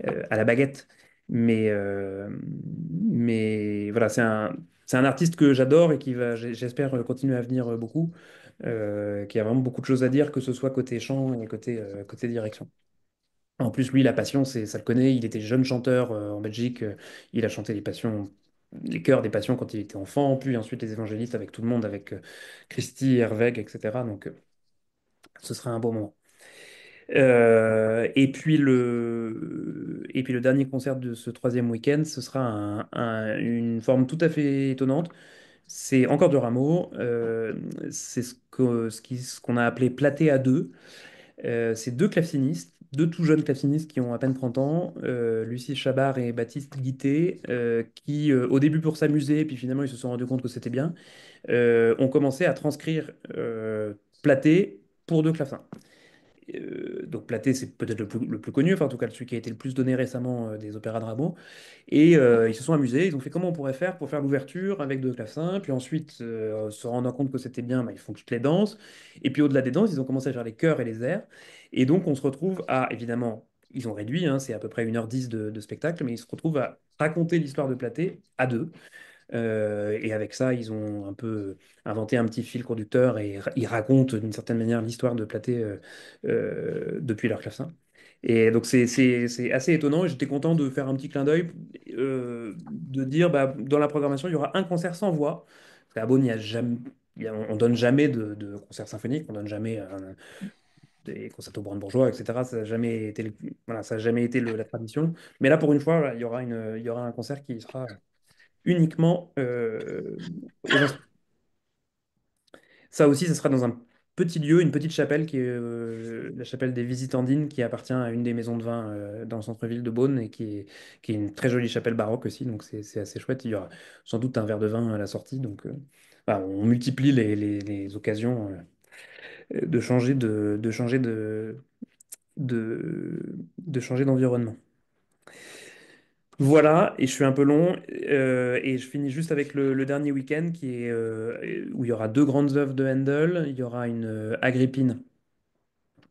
S2: à la baguette. Mais voilà, c'est un artiste que j'adore et qui va, j'espère, continuer à venir beaucoup, qui a vraiment beaucoup de choses à dire, que ce soit côté chant et côté direction. En plus, lui, la Passion, ça le connaît. Il était jeune chanteur en Belgique. Il a chanté les chœurs des Passions quand il était enfant, puis ensuite les évangélistes avec tout le monde, avec Christy, Herweg, etc. Donc, ce sera un beau moment. Et puis le dernier concert de ce troisième week-end, ce sera une forme tout à fait étonnante. C'est encore de Rameau. C'est ce qu'on a appelé platé à deux. C'est deux clavecinistes, deux tout jeunes clavecinistes qui ont à peine 30 ans, Lucie Chabard et Baptiste Guittet, qui, au début pour s'amuser, puis finalement ils se sont rendus compte que c'était bien, ont commencé à transcrire platé pour deux clavecins. Donc Platé, c'est peut-être le plus connu, enfin en tout cas celui qui a été le plus donné récemment des opéras de Rameau. Et ils se sont amusés, ils ont fait comment on pourrait faire pour faire l'ouverture avec deux clavecins, puis ensuite, se rendant compte que c'était bien, bah, ils font toutes les danses. Et puis au-delà des danses, ils ont commencé à faire les chœurs et les airs. Et donc on se retrouve à, évidemment, ils ont réduit, hein, c'est à peu près 1h10 de spectacle, mais ils se retrouvent à raconter l'histoire de Platé à deux. Et avec ça, ils ont un peu inventé un petit fil conducteur et ils racontent d'une certaine manière l'histoire de Platé depuis leur clavecin. Et donc c'est assez étonnant et j'étais content de faire un petit clin d'œil, de dire bah, dans la programmation, il y aura un concert sans voix. Parce qu'à Beaune, il y a jamais, on donne jamais de concert symphonique, on donne jamais des concertos brandebourgeois, etc. Ça n'a jamais été, voilà, ça a jamais été la tradition. Mais là, pour une fois, voilà, il y aura un concert qui sera uniquement aux instruments. Ça aussi, ça sera dans un petit lieu, une petite chapelle qui est la chapelle des Visitandines, qui appartient à une des maisons de vin dans le centre-ville de Beaune et qui est une très jolie chapelle baroque aussi. Donc c'est assez chouette. Il y aura sans doute un verre de vin à la sortie. Donc voilà, on multiplie les occasions de changer d'environnement. Voilà, et je suis un peu long, et je finis juste avec le dernier week-end où il y aura deux grandes œuvres de Handel. Il y aura une Agrippine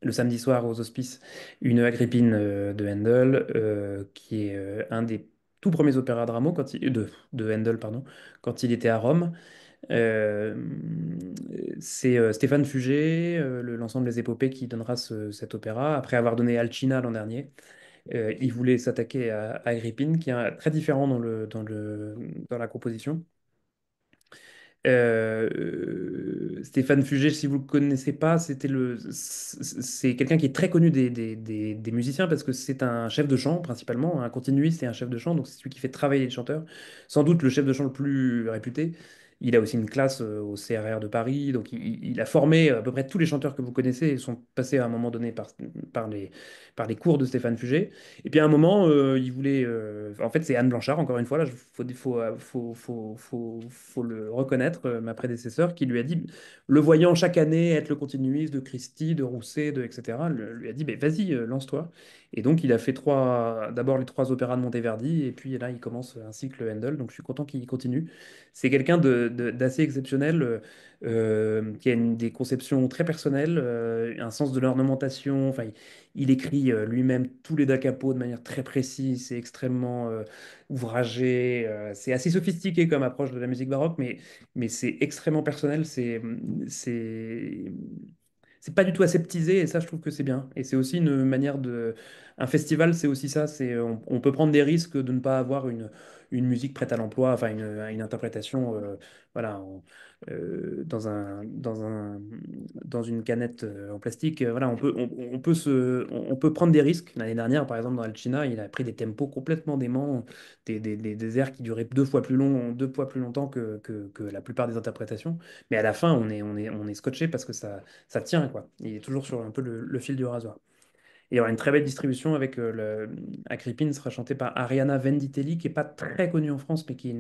S2: le samedi soir aux Hospices, une Agrippine de Handel, qui est un des tout premiers opéras de Rameau, de Handel, pardon, quand il était à Rome. Euh, c'est Stéphane Fugé, l'ensemble des épopées, qui donnera cet opéra, après avoir donné Alcina l'an dernier. Il voulait s'attaquer à Agrippine, qui est très différent dans la composition. Stéphane Fugé, si vous ne le connaissez pas, c'est quelqu'un qui est très connu des musiciens parce que c'est un chef de chant principalement, un continuiste et un chef de chant, donc c'est celui qui fait travailler les chanteurs. Sans doute le chef de chant le plus réputé. Il a aussi une classe au CRR de Paris, donc il a formé à peu près tous les chanteurs que vous connaissez et sont passés à un moment donné par les cours de Stéphane Fugé. Et puis à un moment, il voulait. En fait, c'est Anne Blanchard, encore une fois, là, faut le reconnaître, ma prédécesseur, qui lui a dit, le voyant chaque année être le continuiste de Christie, de Rousset, etc., lui a dit, ben, vas-y, lance-toi. Et donc, il a fait d'abord les trois opéras de Monteverdi, et puis là, il commence un cycle Handel, donc je suis content qu'il continue. C'est quelqu'un d'assez exceptionnel, qui a des conceptions très personnelles, un sens de l'ornementation. Enfin, il écrit lui-même tous les da capo de manière très précise, c'est extrêmement ouvragé, c'est assez sophistiqué comme approche de la musique baroque, mais c'est extrêmement personnel, c'est c'est pas du tout aseptisé et ça, je trouve que c'est bien. Et c'est aussi une manière de. Un festival, c'est aussi ça. On peut prendre des risques de ne pas avoir une musique prête à l'emploi, enfin une interprétation, voilà, dans une canette en plastique. Voilà, on peut prendre des risques. L'année dernière, par exemple, dans Alcina, il a pris des tempos complètement déments, des airs qui duraient deux fois plus longtemps que la plupart des interprétations. Mais à la fin, on est scotché parce que ça tient, quoi. Il est toujours sur un peu le fil du rasoir. Et il y aura une très belle distribution avec Agrippine sera chantée par Ariana Venditelli, qui est pas très connue en France, mais qui est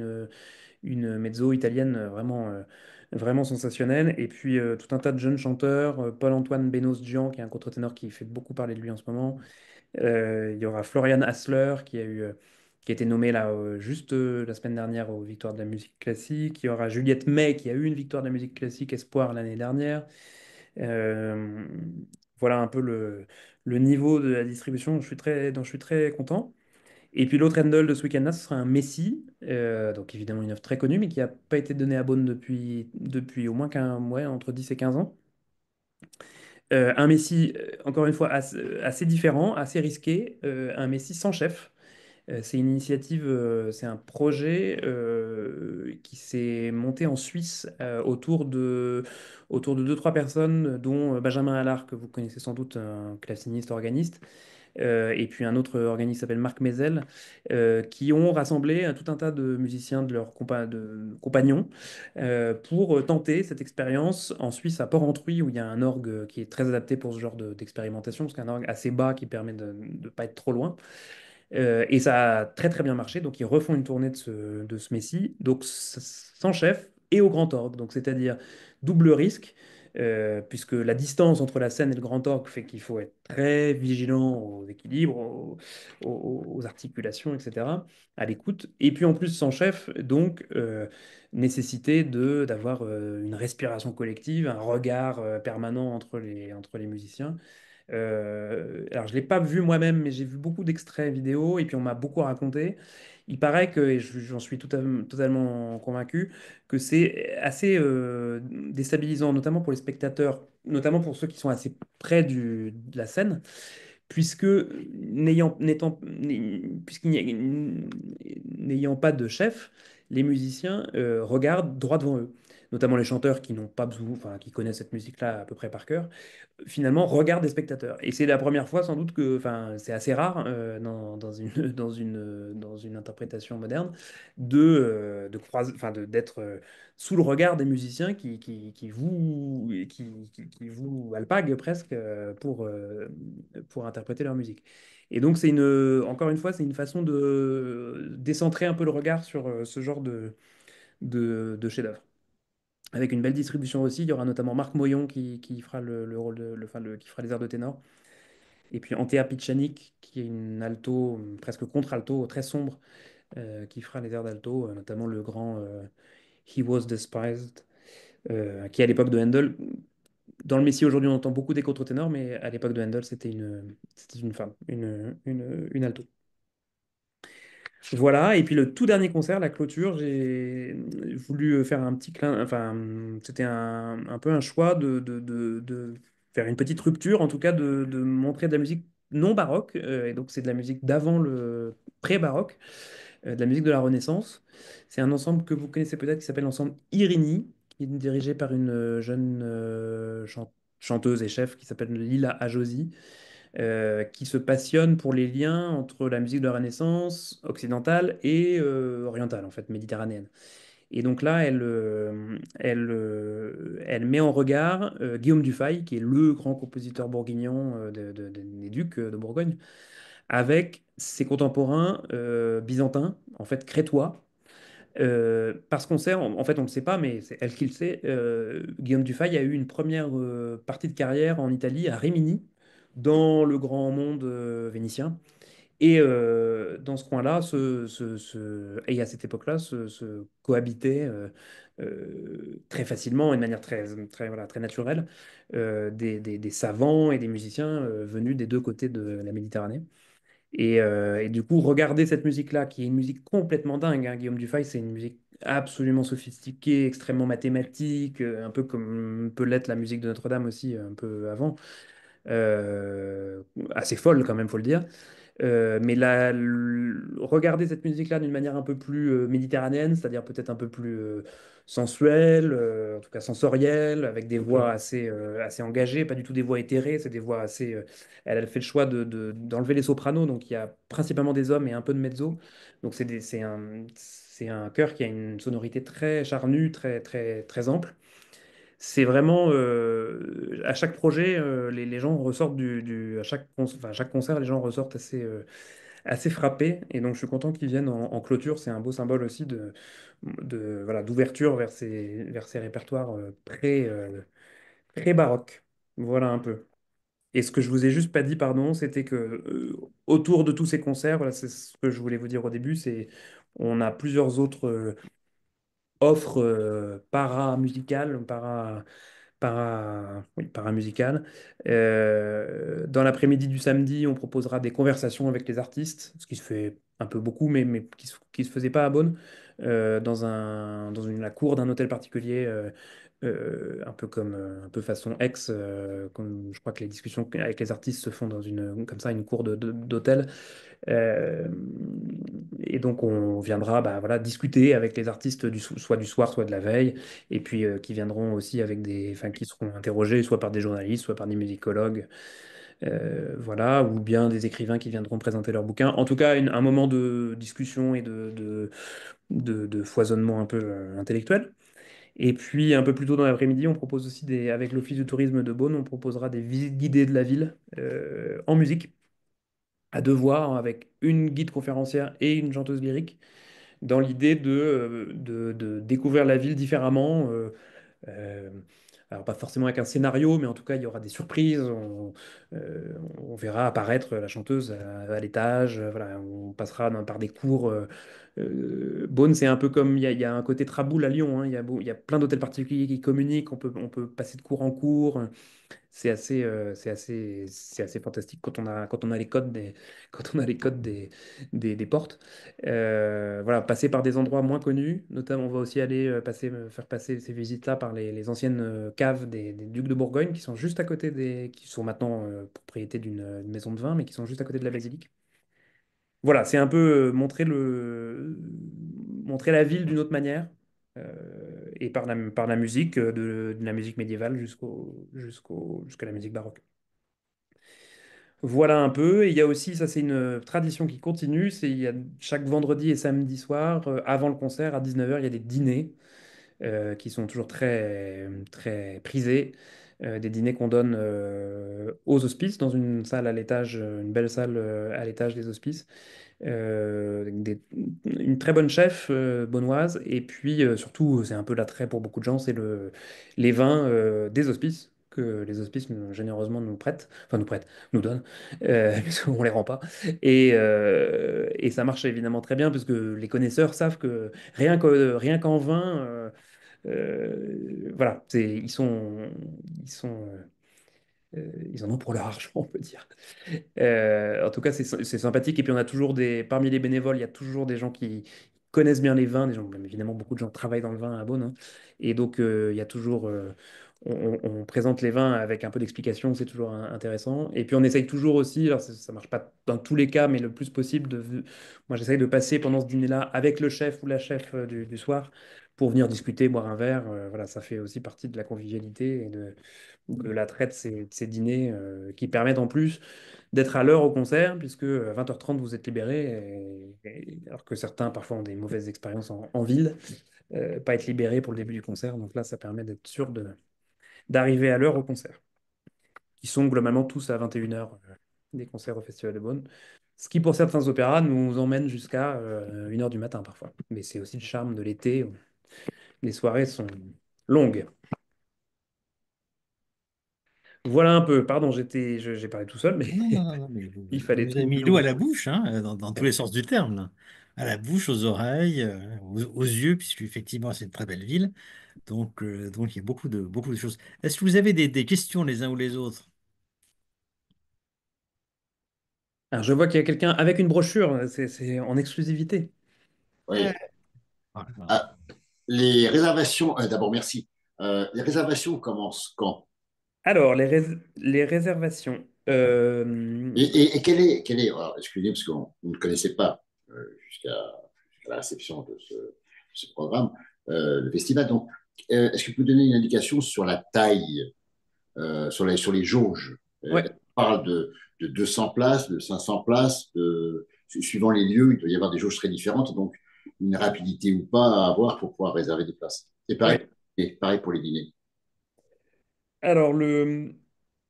S2: une mezzo italienne vraiment sensationnelle. Et puis tout un tas de jeunes chanteurs, Paul-Antoine Benos-Dian, qui est un contre-ténor qui fait beaucoup parler de lui en ce moment. Il y aura Florian Hassler, qui a été nommé là, juste la semaine dernière aux Victoires de la musique classique. Il y aura Juliette May, qui a eu une victoire de la musique classique Espoir l'année dernière. Euh, voilà un peu le niveau de la distribution dont je suis très content. Et puis l'autre handle de ce week-end-là, ce sera un Messi, donc évidemment une œuvre très connue, mais qui n'a pas été donnée à Beaune depuis au moins ouais, entre 10 et 15 ans. Un Messi, encore une fois, assez différent, assez risqué, un Messi sans chef. C'est une initiative, c'est un projet qui s'est monté en Suisse autour de deux, trois personnes, dont Benjamin Allard, que vous connaissez sans doute, un claveciniste organiste, et puis un autre organisme qui s'appelle Marc Mézel, qui ont rassemblé tout un tas de musiciens de compagnons pour tenter cette expérience en Suisse à Port-Entruy, où il y a un orgue qui est très adapté pour ce genre d'expérimentation, parce qu'un orgue assez bas qui permet de ne pas être trop loin. Et ça a très très bien marché. Donc ils refont une tournée de ce Messi, donc sans chef et au grand orgue. Donc c'est-à-dire double risque, puisque la distance entre la scène et le grand orgue fait qu'il faut être très vigilant aux équilibres, aux articulations, etc., à l'écoute. Et puis en plus sans chef, donc nécessité d'avoir une respiration collective, un regard permanent entre les musiciens. Alors, je ne l'ai pas vu moi-même, mais j'ai vu beaucoup d'extraits vidéo et puis on m'a beaucoup raconté. Il paraît que, et j'en suis totalement convaincu, que c'est assez déstabilisant, notamment pour les spectateurs, notamment pour ceux qui sont assez près de la scène, puisque n'ayant pas de chef, les musiciens regardent droit devant eux, notamment les chanteurs qui n'ont pas besoin, enfin, qui connaissent cette musique-là à peu près par cœur finalement regard des spectateurs. Et c'est la première fois sans doute que, enfin, c'est assez rare dans une, dans une interprétation moderne de croiser, enfin, d'être sous le regard des musiciens qui vous alpaguent presque pour interpréter leur musique. Et donc encore une fois, c'est une façon de décentrer un peu le regard sur ce genre de chef-d'œuvre avec une belle distribution aussi. Il y aura notamment Marc Moyon qui fera le rôle qui fera les airs de ténor. Et puis Antea Piccianic, qui est une alto, presque contre-alto, très sombre, qui fera les airs d'alto, notamment le grand He Was Despised, qui à l'époque de Handel, dans le Messie aujourd'hui on entend beaucoup des contre-ténors, mais à l'époque de Handel c'était une femme, une alto. Voilà, et puis le tout dernier concert, la clôture, j'ai voulu faire un petit clin, enfin, c'était un peu un choix de faire une petite rupture, en tout cas de montrer de la musique non baroque, et donc c'est de la musique d'avant le pré-baroque, de la musique de la Renaissance. C'est un ensemble que vous connaissez peut-être qui s'appelle l'ensemble Irini, qui est dirigé par une jeune chanteuse et chef qui s'appelle Lila Ajosi qui se passionne pour les liens entre la musique de la Renaissance occidentale et orientale, en fait, méditerranéenne. Et donc là, elle met en regard Guillaume Dufay, qui est le grand compositeur bourguignon des ducs de Bourgogne, avec ses contemporains byzantins, en fait crétois. Parce qu'on sait, en fait on ne le sait pas, mais c'est elle qui le sait, Guillaume Dufay a eu une première partie de carrière en Italie, à Rimini, dans le grand monde vénitien. Et dans ce coin-là, et à cette époque-là, se cohabitaient très facilement et de manière voilà, très naturelle des savants et des musiciens venus des deux côtés de la Méditerranée. Et du coup, regarder cette musique-là, qui est une musique complètement dingue, hein. Guillaume Dufay, c'est une musique absolument sophistiquée, extrêmement mathématique, un peu comme peut l'être la musique de Notre-Dame aussi, un peu avant. Euh, Assez folle quand même, faut le dire. Mais regarder cette musique-là d'une manière un peu plus méditerranéenne, c'est-à-dire peut-être un peu plus sensuelle, en tout cas sensorielle, avec des voix assez engagées, pas du tout des voix éthérées, c'est des voix assez... elle a fait le choix d'enlever les sopranos, donc il y a principalement des hommes et un peu de mezzo. Donc c'est un chœur qui a une sonorité très charnue, très, très, très ample. C'est vraiment, à chaque projet, les gens ressortent à chaque concert, les gens ressortent assez frappés. Et donc, je suis content qu'ils viennent en clôture. C'est un beau symbole aussi voilà, d'ouverture vers ces répertoires pré-baroques. Voilà un peu. Et ce que je vous ai juste pas dit, pardon, c'était que autour de tous ces concerts, voilà, c'est ce que je voulais vous dire au début, c'est on a plusieurs autres offres paramusicales, oui, paramusicales. Dans l'après-midi du samedi, on proposera des conversations avec les artistes, ce qui se fait un peu beaucoup, mais qui se faisait pas à Beaune, dans la cour d'un hôtel particulier, un peu un peu façon Aix, comme je crois que les discussions avec les artistes se font dans comme ça, une cour d'hôtel. Euh, et donc, on viendra bah, voilà, discuter avec les artistes soit du soir, soit de la veille, et puis qui viendront aussi enfin, qui seront interrogés soit par des journalistes, soit par des musicologues, voilà, ou bien des écrivains qui viendront présenter leurs bouquins. En tout cas, un moment de discussion et de foisonnement un peu intellectuel. Et puis, un peu plus tôt dans l'après-midi, on propose aussi avec l'Office du tourisme de Beaune, on proposera des visites guidées de la ville en musique à deux voix, hein, avec une guide conférencière et une chanteuse lyrique, dans l'idée de découvrir la ville différemment. Euh, alors pas forcément avec un scénario, mais en tout cas, il y aura des surprises. On verra apparaître la chanteuse à l'étage. Voilà, on passera par des cours. Beaune, c'est un peu comme il y a un côté Traboul à Lyon, hein. Il y a plein d'hôtels particuliers qui communiquent. On peut passer de cours en cours. C'est assez fantastique quand on a les codes quand on a les codes des portes. Voilà, passer par des endroits moins connus, notamment on va aussi aller faire passer ces visites-là par les anciennes caves des ducs de Bourgogne qui sont juste à côté qui sont maintenant propriété d'une maison de vin, mais qui sont juste à côté de la basilique. Voilà, c'est un peu montrer la ville d'une autre manière. Et par la musique, de la musique médiévale jusqu'à la musique baroque. Voilà un peu. Et il y a aussi, ça c'est une tradition qui continue, il y a chaque vendredi et samedi soir, avant le concert, à 19 heures, il y a des dîners qui sont toujours très, très prisés. Des dîners qu'on donne aux hospices, dans une salle à l'étage, une belle salle à l'étage des hospices. Une très bonne chef beaunoise. Et puis surtout, c'est un peu l'attrait pour beaucoup de gens, les vins des hospices que les hospices généreusement nous prêtent, enfin nous donnent, parce qu'on les rend pas. Et ça marche évidemment très bien parce que les connaisseurs savent que rien qu'en vin, voilà, ils en ont pour leur argent, on peut dire. En tout cas, c'est sympathique. Et puis, on a toujours parmi les bénévoles, il y a toujours des gens qui connaissent bien les vins. Même évidemment, beaucoup de gens travaillent dans le vin à Beaune, hein. Et donc, il y a toujours, on présente les vins avec un peu d'explication, c'est toujours intéressant. Et puis, on essaye toujours aussi, alors ça marche pas dans tous les cas, mais le plus possible, moi, j'essaye de passer pendant ce dîner-là avec le chef ou la chef du soir pour venir discuter, boire un verre. Voilà, ça fait aussi partie de la convivialité et de l'attrait de ces dîners qui permettent en plus d'être à l'heure au concert, puisque à 20h30 vous êtes libéré, alors que certains parfois ont des mauvaises expériences en ville, pas être libéré pour le début du concert. Donc là, ça permet d'être sûr d'arriver à l'heure au concert, qui sont globalement tous à 21h, des concerts au Festival de Beaune. Ce qui, pour certains opéras, nous emmène jusqu'à 1h du matin parfois. Mais c'est aussi le charme de l'été, où les soirées sont longues. Voilà un peu, pardon, j'ai parlé tout seul, mais
S1: Non, non, non, non, mais
S2: il
S1: vous
S2: fallait
S1: nous avez
S2: tout,
S1: mis l'eau
S2: tout.
S1: à la bouche, hein, dans tous les sens du terme, là. À la bouche, aux oreilles, aux yeux, puisque effectivement c'est une très belle ville. Donc il y a beaucoup de choses. Est-ce que vous avez des questions les uns ou les autres?
S2: Alors, je vois qu'il y a quelqu'un avec une brochure, c'est en exclusivité.
S1: Euh,
S3: Oui.
S1: voilà.
S3: Ah, les réservations, d'abord, merci. Les réservations commencent quand?
S2: Alors, les réservations.
S3: Alors, excusez, parce qu'on vous ne connaissait pas jusqu'à la réception de ce programme, le festival. Donc, est-ce que vous pouvez donner une indication sur la taille, sur les jauges?
S2: Ouais,
S3: On parle de 200 places, de 500 places, suivant les lieux, il doit y avoir des jauges très différentes, donc une rapidité ou pas à avoir pour pouvoir réserver des places.
S2: ouais.
S3: Et pareil pour les dîners.
S2: Alors, je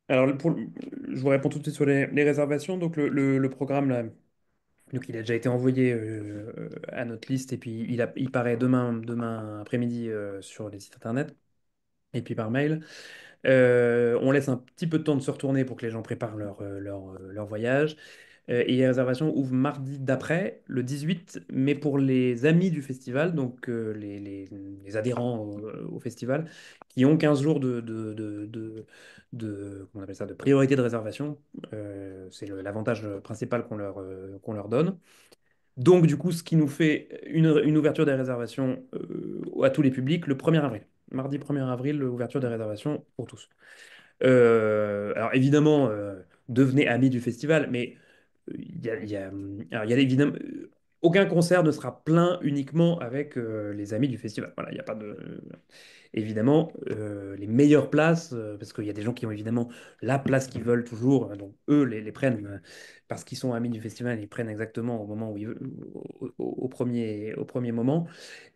S2: vous réponds tout de suite sur les réservations. Donc, le programme, là, donc, il a déjà été envoyé à notre liste et puis il paraît demain après-midi sur les sites internet et puis par mail. On laisse un petit peu de temps de se retourner pour que les gens préparent leur voyage. Et les réservations ouvrent mardi d'après, le 18, mais pour les amis du festival, donc les adhérents au festival, qui ont 15 jours comment on appelle ça, de priorité de réservation. C'est l'avantage principal qu'on leur donne. Donc, du coup, ce qui nous fait une ouverture des réservations à tous les publics le 1er avril. Mardi 1er avril, ouverture des réservations pour tous. Alors évidemment, devenez amis du festival, mais alors, il y a évidemment, aucun concert ne sera plein uniquement avec les amis du festival. Voilà, il n'y a pas de... Évidemment, les meilleures places, parce qu'il y a des gens qui ont évidemment la place qu'ils veulent toujours, donc eux les prennent parce qu'ils sont amis du festival, ils prennent exactement au moment où ils veulent, au premier moment,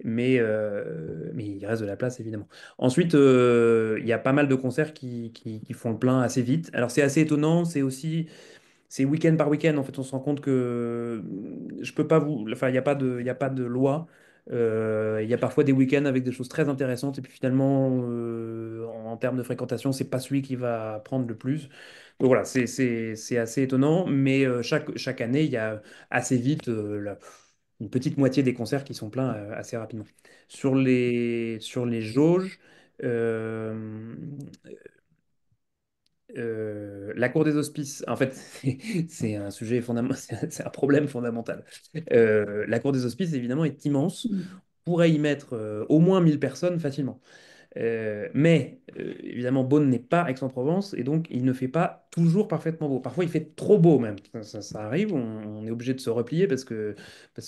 S2: mais il reste de la place évidemment. Ensuite, il y a pas mal de concerts qui font le plein assez vite. Alors c'est assez étonnant, c'est week-end par week-end. En fait, on se rend compte que je peux pas vous, enfin, il y a pas de loi. Il y a parfois des week-ends avec des choses très intéressantes et puis finalement, en termes de fréquentation, c'est pas celui qui va prendre le plus. Donc voilà, c'est assez étonnant, mais chaque année, il y a assez vite une petite moitié des concerts qui sont pleins assez rapidement. Sur les jauges, euh, la cour des hospices, en fait, c'est un sujet fondamental, c'est un problème fondamental. La cour des hospices, évidemment, est immense. On pourrait y mettre au moins 1000 personnes facilement. Mais évidemment, Beaune n'est pas Aix-en-Provence et donc il ne fait pas toujours parfaitement beau. Parfois, il fait trop beau même. Ça arrive, on est obligé de se replier parce que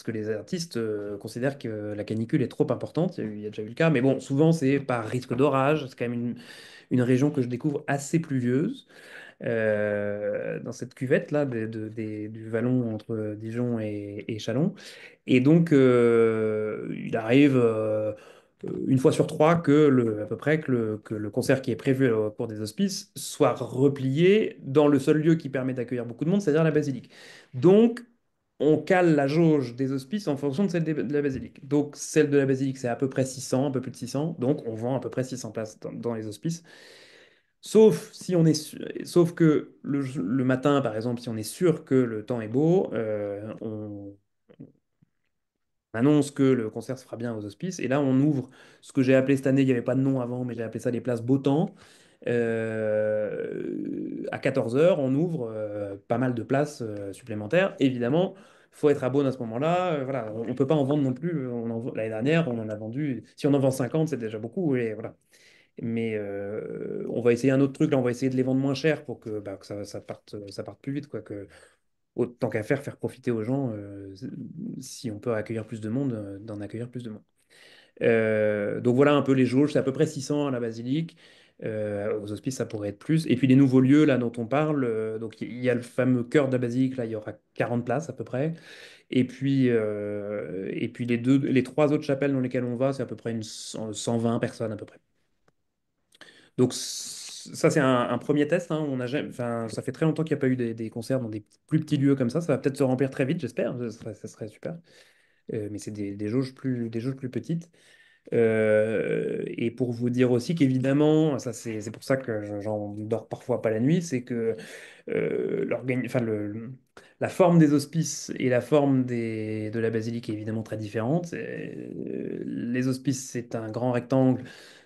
S2: les artistes considèrent que la canicule est trop importante. Il y a déjà eu le cas, mais bon, souvent c'est par risque d'orage. C'est quand même une région que je découvre assez pluvieuse dans cette cuvette là du vallon entre Dijon et Châlons. Et donc il arrive une fois sur trois à peu près que le concert qui est prévu au cours des hospices soit replié dans le seul lieu qui permet d'accueillir beaucoup de monde, c'est-à-dire la basilique. Donc on cale la jauge des hospices en fonction de celle de la basilique. Donc celle de la basilique, c'est à peu près 600, un peu plus de 600. Donc on vend à peu près 600 places dans les hospices. Sauf que le matin, par exemple, si on est sûr que le temps est beau, on annonce que le concert se fera bien aux hospices. Et là, on ouvre ce que j'ai appelé cette année, il n'y avait pas de nom avant, mais j'ai appelé ça les places beau temps. À 14 heures, on ouvre pas mal de places supplémentaires. Évidemment, il faut être à Beaune à ce moment-là. Voilà, on ne peut pas en vendre non plus. L'année dernière, on en a vendu. Si on en vend 50, c'est déjà beaucoup. Et voilà. Mais on va essayer un autre truc, là, on va essayer de les vendre moins cher pour que, bah, que ça parte plus vite, quoi, que autant qu'à faire profiter aux gens, si on peut accueillir plus de monde, d'en accueillir plus de monde. Donc voilà un peu les jauges, c'est à peu près 600 à la basilique. Aux hospices, ça pourrait être plus. Et puis les nouveaux lieux là dont on parle, donc il y a le fameux cœur de la basilique, là il y aura 40 places à peu près. Et puis les trois autres chapelles dans lesquelles on va, c'est à peu près 120 personnes à peu près. Donc ça, c'est un premier test, hein. Enfin, ça fait très longtemps qu'il n'y a pas eu des concerts dans des plus petits lieux comme ça. Ça va peut-être se remplir très vite, j'espère. Ça serait super. Mais c'est des jauges plus petites. Et pour vous dire aussi qu'évidemment, ça c'est pour ça que j'en dors parfois pas la nuit, c'est que enfin, la forme des hospices et la forme de la basilique est évidemment très différente. Les hospices, c'est un grand rectangle.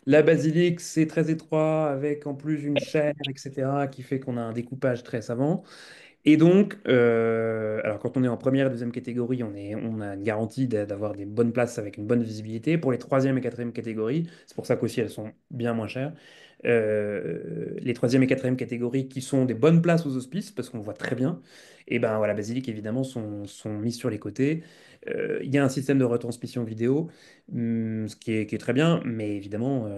S2: La basilique, c'est très étroit, avec en plus une chaire, etc., qui fait qu'on a un découpage très savant. Et donc, alors quand on est en première et deuxième catégorie, on a une garantie d'avoir des bonnes places avec une bonne visibilité. Pour les troisième et quatrième catégories, c'est pour ça qu'aussi elles sont bien moins chères. Les troisième et quatrième catégories qui sont des bonnes places aux hospices, parce qu'on voit très bien, et ben voilà, Basilic évidemment sont mises sur les côtés. Il y a un système de retransmission vidéo, ce qui est très bien, mais évidemment,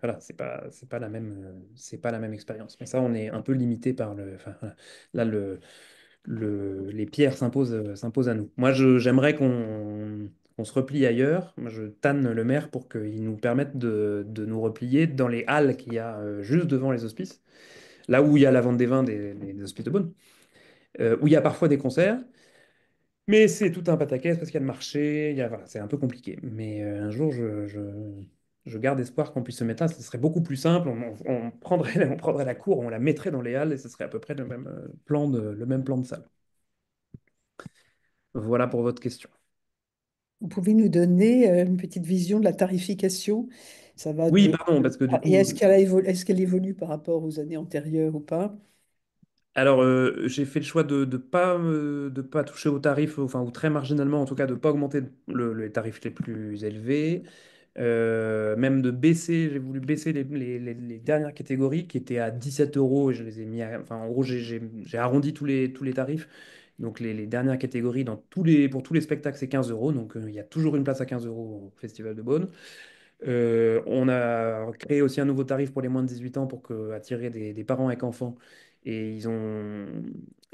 S2: voilà, c'est pas la même, c'est pas la même expérience. Mais ça, on est un peu limité par enfin, voilà. Là, les pierres s'imposent à nous. Moi, j'aimerais qu'on se replie ailleurs. Moi, je tanne le maire pour qu'il nous permette de nous replier dans les halles qu'il y a juste devant les hospices, là où il y a la vente des vins des hospices de Beaune, où il y a parfois des concerts. Mais c'est tout un pataquès parce qu'il y a le marché, voilà, c'est un peu compliqué. Mais un jour, je garde espoir qu'on puisse se mettre là. Ce serait beaucoup plus simple. On prendrait, on prendrait la cour, on la mettrait dans les halles et ce serait à peu près le même plan de salle. Voilà pour votre question.
S4: Vous pouvez nous donner une petite vision de la tarification? Ça va
S2: Oui,
S4: de...
S2: pardon, parce que du
S4: Et
S2: coup,
S4: est-ce qu'elle évolue par rapport aux années antérieures ou pas?
S2: alors j'ai fait le choix de pas toucher aux tarifs, enfin, ou très marginalement en tout cas, de pas augmenter les tarifs les plus élevés. Même de baisser, j'ai voulu baisser les dernières catégories qui étaient à 17 euros et je les ai mis enfin en gros j'ai arrondi tous les tarifs. Donc les dernières catégories pour tous les spectacles c'est 15 euros. Donc il y a toujours une place à 15 euros au Festival de Beaune. On a créé aussi un nouveau tarif pour les moins de 18 ans pour attirer des parents avec enfants. Et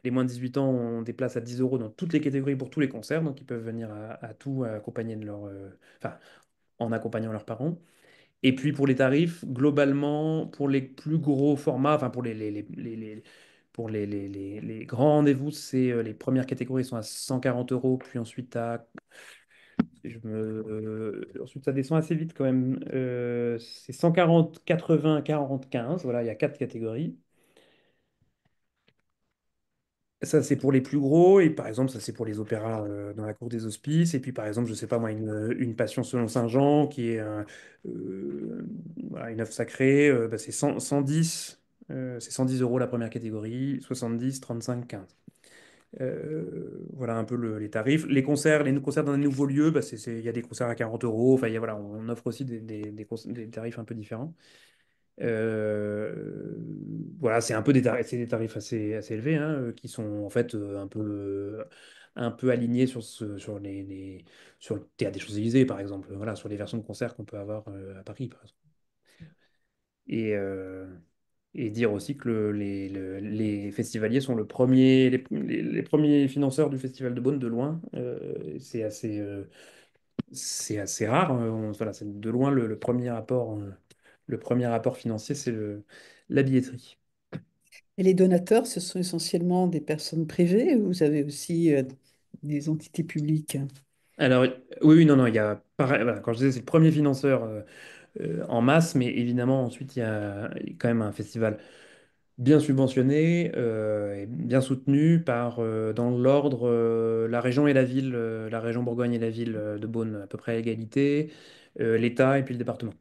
S2: les moins de 18 ans ont des places à 10 euros dans toutes les catégories pour tous les concerts. Donc ils peuvent venir à tout accompagner enfin, en accompagnant leurs parents. Et puis pour les tarifs, globalement, pour les plus gros formats, enfin pour les grands rendez-vous, les premières catégories sont à 140 euros, puis ensuite ensuite ça descend assez vite quand même. C'est 140, 80, 40, 15. Voilà, il y a quatre catégories. Ça, c'est pour les plus gros. Et par exemple, ça, c'est pour les opéras dans la cour des hospices. Et puis, par exemple, je sais pas moi, une Passion selon Saint-Jean, qui est voilà, une œuvre sacrée, bah, c'est 110. C'est 110 euros la première catégorie, 70, 35, 15. Voilà un peu les tarifs. Les concerts dans des nouveaux lieux, bah, il y a des concerts à 40 euros. Enfin, voilà, on offre aussi des tarifs un peu différents. Euh, voilà, c'est des tarifs assez élevés, hein, qui sont en fait un peu alignés sur le Théâtre des Champs-Élysées, par exemple. Voilà, sur les versions de concert qu'on peut avoir à Paris, par exemple. Et, euh, et dire aussi que les festivaliers sont les premiers financeurs du Festival de Beaune de loin. C'est assez rare. Voilà, c'est de loin le premier apport financier, c'est la billetterie.
S4: Et les donateurs, ce sont essentiellement des personnes privées ou vous avez aussi des entités publiques?
S2: Alors, oui, oui, non, non, il y a, pareil, voilà, quand je disais, c'est le premier financeur en masse, mais évidemment, ensuite, il y a quand même un festival bien subventionné et bien soutenu par, dans l'ordre, la région et la ville, la région Bourgogne et la ville de Beaune à peu près à égalité, l'État et puis le département.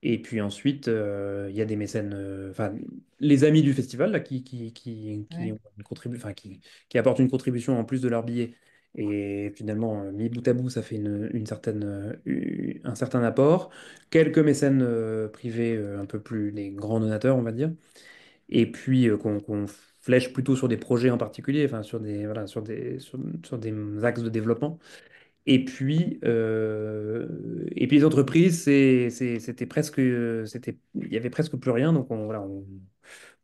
S2: Et puis ensuite, il y a des mécènes, enfin, les amis du festival là, qui
S4: Ouais.
S2: ont enfin, qui apportent une contribution en plus de leur billet. Et finalement, mis bout à bout, ça fait un certain apport. Quelques mécènes privés, un peu plus les grands donateurs, on va dire. Et puis qu'on flèche plutôt sur des projets en particulier, enfin, voilà, sur des axes de développement. Et puis les entreprises, c'était presque, il y avait presque plus rien. Donc voilà,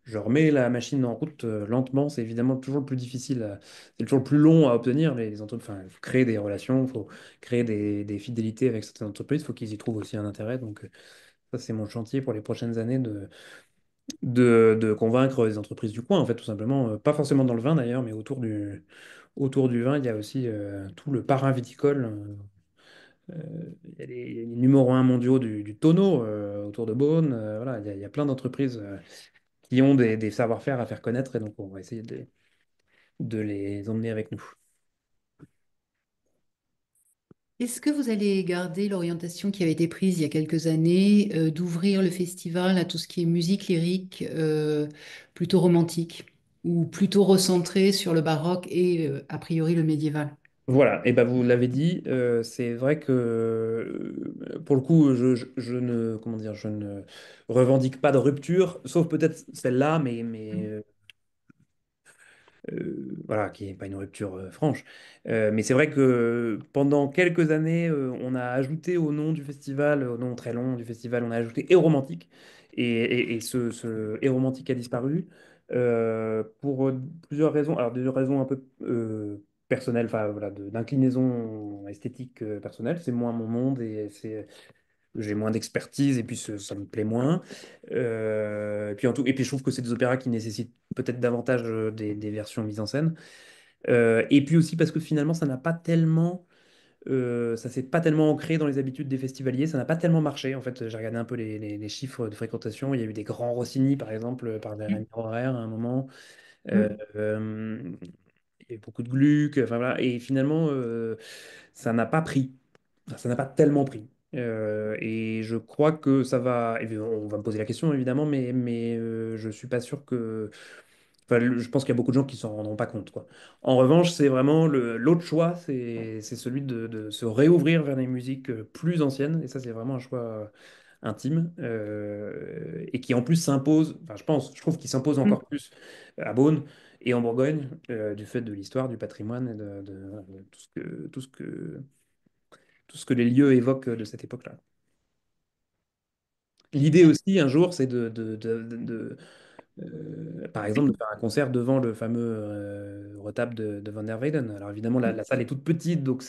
S2: je remets la machine en route lentement. C'est évidemment toujours le plus difficile, c'est toujours le plus long à obtenir. Les entreprises, enfin, il faut créer des relations, il faut créer des fidélités avec certaines entreprises. Il faut qu'ils y trouvent aussi un intérêt. Donc ça, c'est mon chantier pour les prochaines années de convaincre les entreprises du coin, en fait, tout simplement. Pas forcément dans le vin d'ailleurs, mais autour du vin, il y a aussi tout le parrain viticole. Il y a les numéros un mondiaux du tonneau autour de Beaune. Voilà, il y a plein d'entreprises qui ont des savoir-faire à faire connaître et donc on va essayer de les emmener avec nous.
S5: Est-ce que vous allez garder l'orientation qui avait été prise il y a quelques années, d'ouvrir le festival à tout ce qui est musique lyrique, plutôt romantique? ou plutôt recentré sur le baroque et a priori le médiéval?
S2: Voilà, et ben vous l'avez dit, c'est vrai que pour le coup, je ne, comment dire, je ne revendique pas de rupture, sauf peut-être celle-là, voilà, qui n'est pas une rupture franche. Mais c'est vrai que pendant quelques années, on a ajouté au nom du festival, au nom très long du festival, on a ajouté et romantique. Et ce et romantique a disparu pour plusieurs raisons. Alors, des raisons un peu personnelles, enfin voilà, d'inclinaison esthétique personnelle. C'est moins mon monde et j'ai moins d'expertise et puis ça me plaît moins. Et puis et puis je trouve que c'est des opéras qui nécessitent peut-être davantage des versions mises en scène. Et puis aussi parce que finalement ça s'est pas tellement ancré dans les habitudes des festivaliers, ça n'a pas tellement marché. En fait, j'ai regardé un peu les chiffres de fréquentation. Il y a eu des grands Rossini par exemple par Jérémy Horaire à un moment. Euh,
S4: Mm.
S2: euh, il y a eu beaucoup de Gluck. Enfin voilà. Et finalement ça n'a pas pris. Enfin, ça n'a pas tellement pris. Et je crois que ça va. Et on va me poser la question évidemment, mais je suis pas sûr que. Enfin, je pense qu'il y a beaucoup de gens qui s'en rendront pas compte, quoi. En revanche, c'est vraiment l'autre choix, c'est celui de se réouvrir vers des musiques plus anciennes. Et ça, c'est vraiment un choix intime et qui en plus s'impose. Enfin, je trouve qu'il s'impose
S4: Mm.
S2: encore plus à Beaune et en Bourgogne du fait de l'histoire, du patrimoine et de tout ce que les lieux évoquent de cette époque-là. L'idée aussi, un jour, c'est par exemple, de faire un concert devant le fameux retable de Van der Weyden. Alors évidemment, la salle est toute petite, donc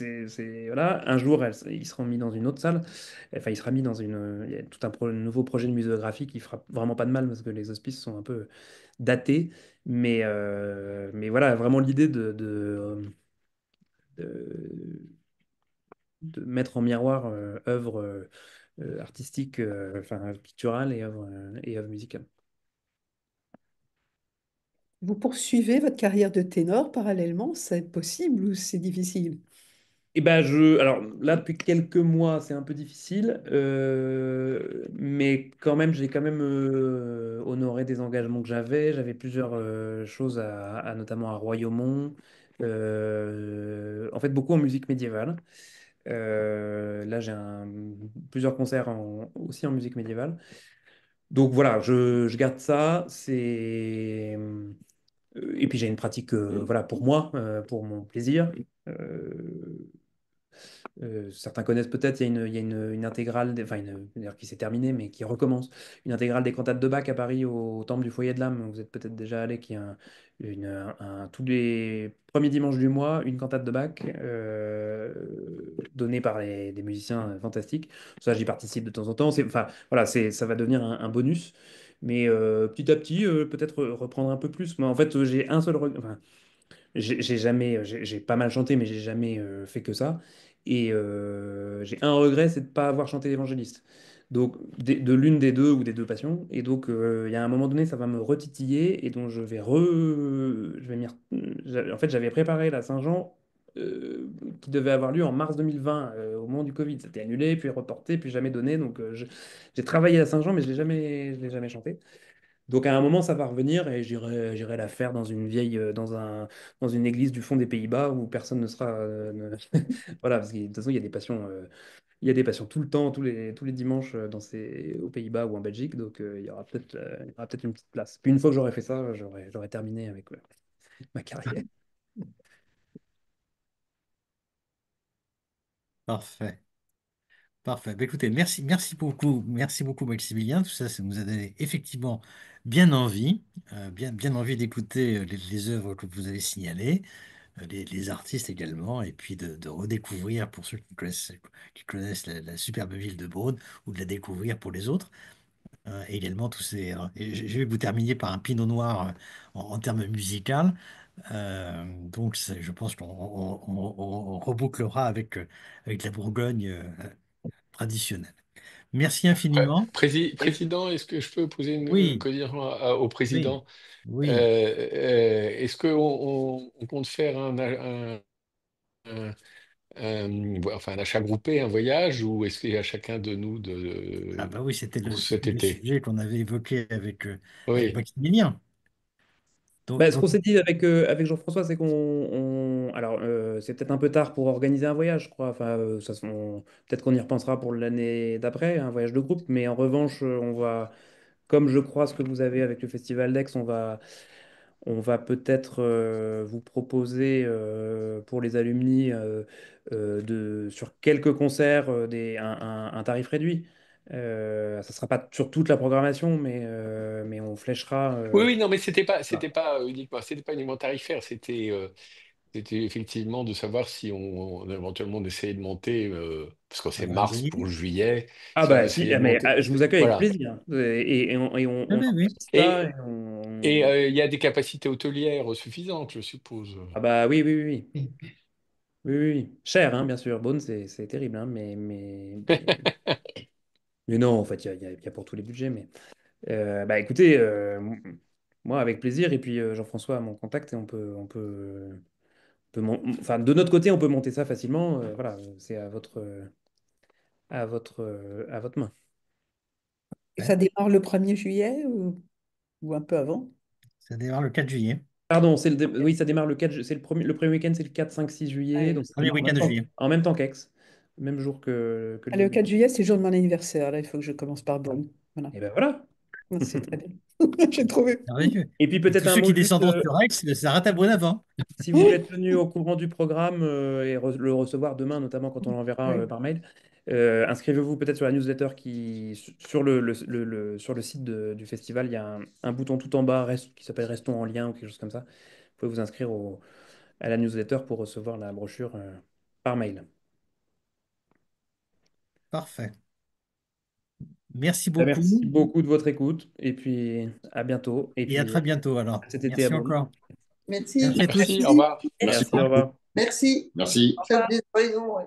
S2: voilà. Un jour, il sera mis dans une autre salle. Enfin, il sera mis dans il y a tout un nouveau projet de muséographie qui fera vraiment pas de mal parce que les hospices sont un peu datés. Mais voilà, vraiment l'idée de, de mettre en miroir œuvres artistiques, enfin picturales et œuvres musicales.
S4: Vous poursuivez votre carrière de ténor parallèlement, c'est possible ou c'est difficile?
S2: Et ben alors là depuis quelques mois c'est un peu difficile, mais quand même j'ai quand même honoré des engagements que j'avais. J'avais plusieurs choses notamment à Royaumont, en fait beaucoup en musique médiévale. Là j'ai plusieurs concerts aussi en musique médiévale. Donc voilà, je garde ça. Et puis j'ai une pratique voilà pour moi, pour mon plaisir. Euh, Certains connaissent peut-être, il y a une intégrale, enfin d'ailleurs qui s'est terminée, mais qui recommence, une intégrale des cantates de Bach à Paris au Temple du Foyer de l'Âme. Vous êtes peut-être déjà allé, qui est tous les premiers dimanches du mois, une cantate de Bach donnée par des musiciens fantastiques. Ça, j'y participe de temps en temps. Enfin, voilà, ça va devenir un bonus. Mais petit à petit, peut-être reprendre un peu plus. Mais en fait, j'ai un seul regret. Enfin, j'ai jamais, j'ai pas mal chanté, mais j'ai jamais fait que ça. Et j'ai un regret, c'est de ne pas avoir chanté l'évangéliste. Donc, de l'une des deux ou des deux passions. Et donc, il y a un moment donné, ça va me retitiller. Et donc, je vais en fait, j'avais préparé la Saint-Jean qui devait avoir lieu en mars 2020, au moment du Covid. C'était annulé, puis reporté, puis jamais donné. Donc, j'ai travaillé à Saint-Jean, mais je l'ai jamais chanté. Donc à un moment, ça va revenir et j'irai la faire dans une vieille, dans une église du fond des Pays-Bas où personne ne sera. Voilà, parce que de toute façon, il y a des passions tout le temps, tous les dimanches aux Pays-Bas ou en Belgique. Donc il y aura peut-être une petite place. Puis une fois que j'aurai fait ça, j'aurai terminé avec ma carrière.
S1: Parfait. Parfait. Ben, écoutez, merci beaucoup Maximilien. Tout ça, ça nous a donné effectivement bien envie, bien envie d'écouter les œuvres que vous avez signalées, les artistes également, et puis de redécouvrir pour ceux qui connaissent la superbe ville de Beaune, ou de la découvrir pour les autres. Également tous ces. Et je vais vous terminer par un pinot noir en termes musical. Donc, je pense qu'on on rebouclera avec la Bourgogne traditionnelle. Merci infiniment. Et
S6: Président, est-ce que je peux poser une
S1: oui,
S6: question au
S1: oui,
S6: président?
S1: oui.
S6: Est-ce qu'on on compte faire un- enfin, un achat groupé, un voyage, ou est-ce qu'il y a chacun de nous
S1: Ah bah oui,
S6: pour cet
S1: c'était le
S6: été?
S1: sujet qu'on avait évoqué avec
S6: Oui.
S1: Maximilien. Donc,
S2: Bah, ce qu'on
S1: donc,
S2: s'est dit avec Jean-François, c'est alors, c'est peut-être un peu tard pour organiser un voyage, je crois. Enfin, peut-être qu'on y repensera pour l'année d'après, un voyage de groupe. Mais en revanche, comme je crois ce que vous avez avec le Festival d'Aix, on va peut-être vous proposer pour les alumni sur quelques concerts un tarif réduit. Ça ne sera pas sur toute la programmation, mais on fléchera.
S6: Oui, oui, non, mais c'était pas uniquement tarifaire, c'était effectivement de savoir si éventuellement on essayait de monter, parce que c'est
S1: un
S6: mars
S1: juillet.
S6: pour juillet,
S2: Ah
S6: si on
S2: bah si,
S6: essayait de
S2: mais
S6: monter.
S2: je vous accueille avec
S6: Voilà.
S2: plaisir. Et on
S1: Oui, oui, oui.
S2: organise ça.
S6: Et il y a des capacités hôtelières suffisantes, je suppose.
S2: Ah bah oui, oui, oui, oui. Oui, oui, oui. Cher, hein, bien sûr. Beaune, c'est terrible, hein, mais non, en fait, il y a pour tous les budgets. Mais bah écoutez, moi avec plaisir. Et puis Jean-François a mon contact et enfin, de notre côté, on peut monter ça facilement. Voilà, c'est à votre main.
S4: Et
S1: Ouais.
S4: ça démarre le 1er juillet ou un peu avant?
S1: Ça démarre le 4 juillet.
S2: Pardon, oui, ça démarre le 4 c'est le premier week-end, c'est le 4, 5, 6 juillet,
S4: Ouais.
S2: donc ça
S1: Premier
S2: démarre
S1: week-end de juillet.
S2: en même temps qu'Aix, même jour que le
S4: Ah, le
S2: début.
S4: 4 juillet, c'est le jour de mon anniversaire. Là, il faut que je commence par Bonn. Voilà.
S2: Et ben voilà.
S4: C'est très bien. J'ai trouvé.
S1: Merveilleux.
S2: Et puis
S1: Et
S2: peut-être
S1: tous
S2: un
S1: ceux qui
S2: mot juste,
S1: descendront sur Aix, ça s'arrête à Bonavent.
S2: si vous voulez être tenu au courant du programme et le recevoir demain, notamment quand on l'enverra
S4: Oui.
S2: par mail, inscrivez-vous peut-être sur la newsletter sur le site du festival, il y a un bouton tout en bas qui s'appelle Restons en lien ou quelque chose comme ça. Vous pouvez vous inscrire à la newsletter pour recevoir la brochure par mail.
S1: Parfait. Merci
S2: Merci
S1: beaucoup
S2: beaucoup de votre écoute et puis à bientôt et
S1: et à
S2: puis
S1: très bientôt alors.
S2: à cet été à
S1: Merci
S2: Beaune.
S1: encore.
S4: Merci.
S1: Merci à tous.
S6: Merci, au
S4: Merci.
S6: revoir.
S3: Merci
S2: Merci, au
S3: beaucoup.
S2: revoir.
S3: Merci.
S4: Faites des livraisons, ouais.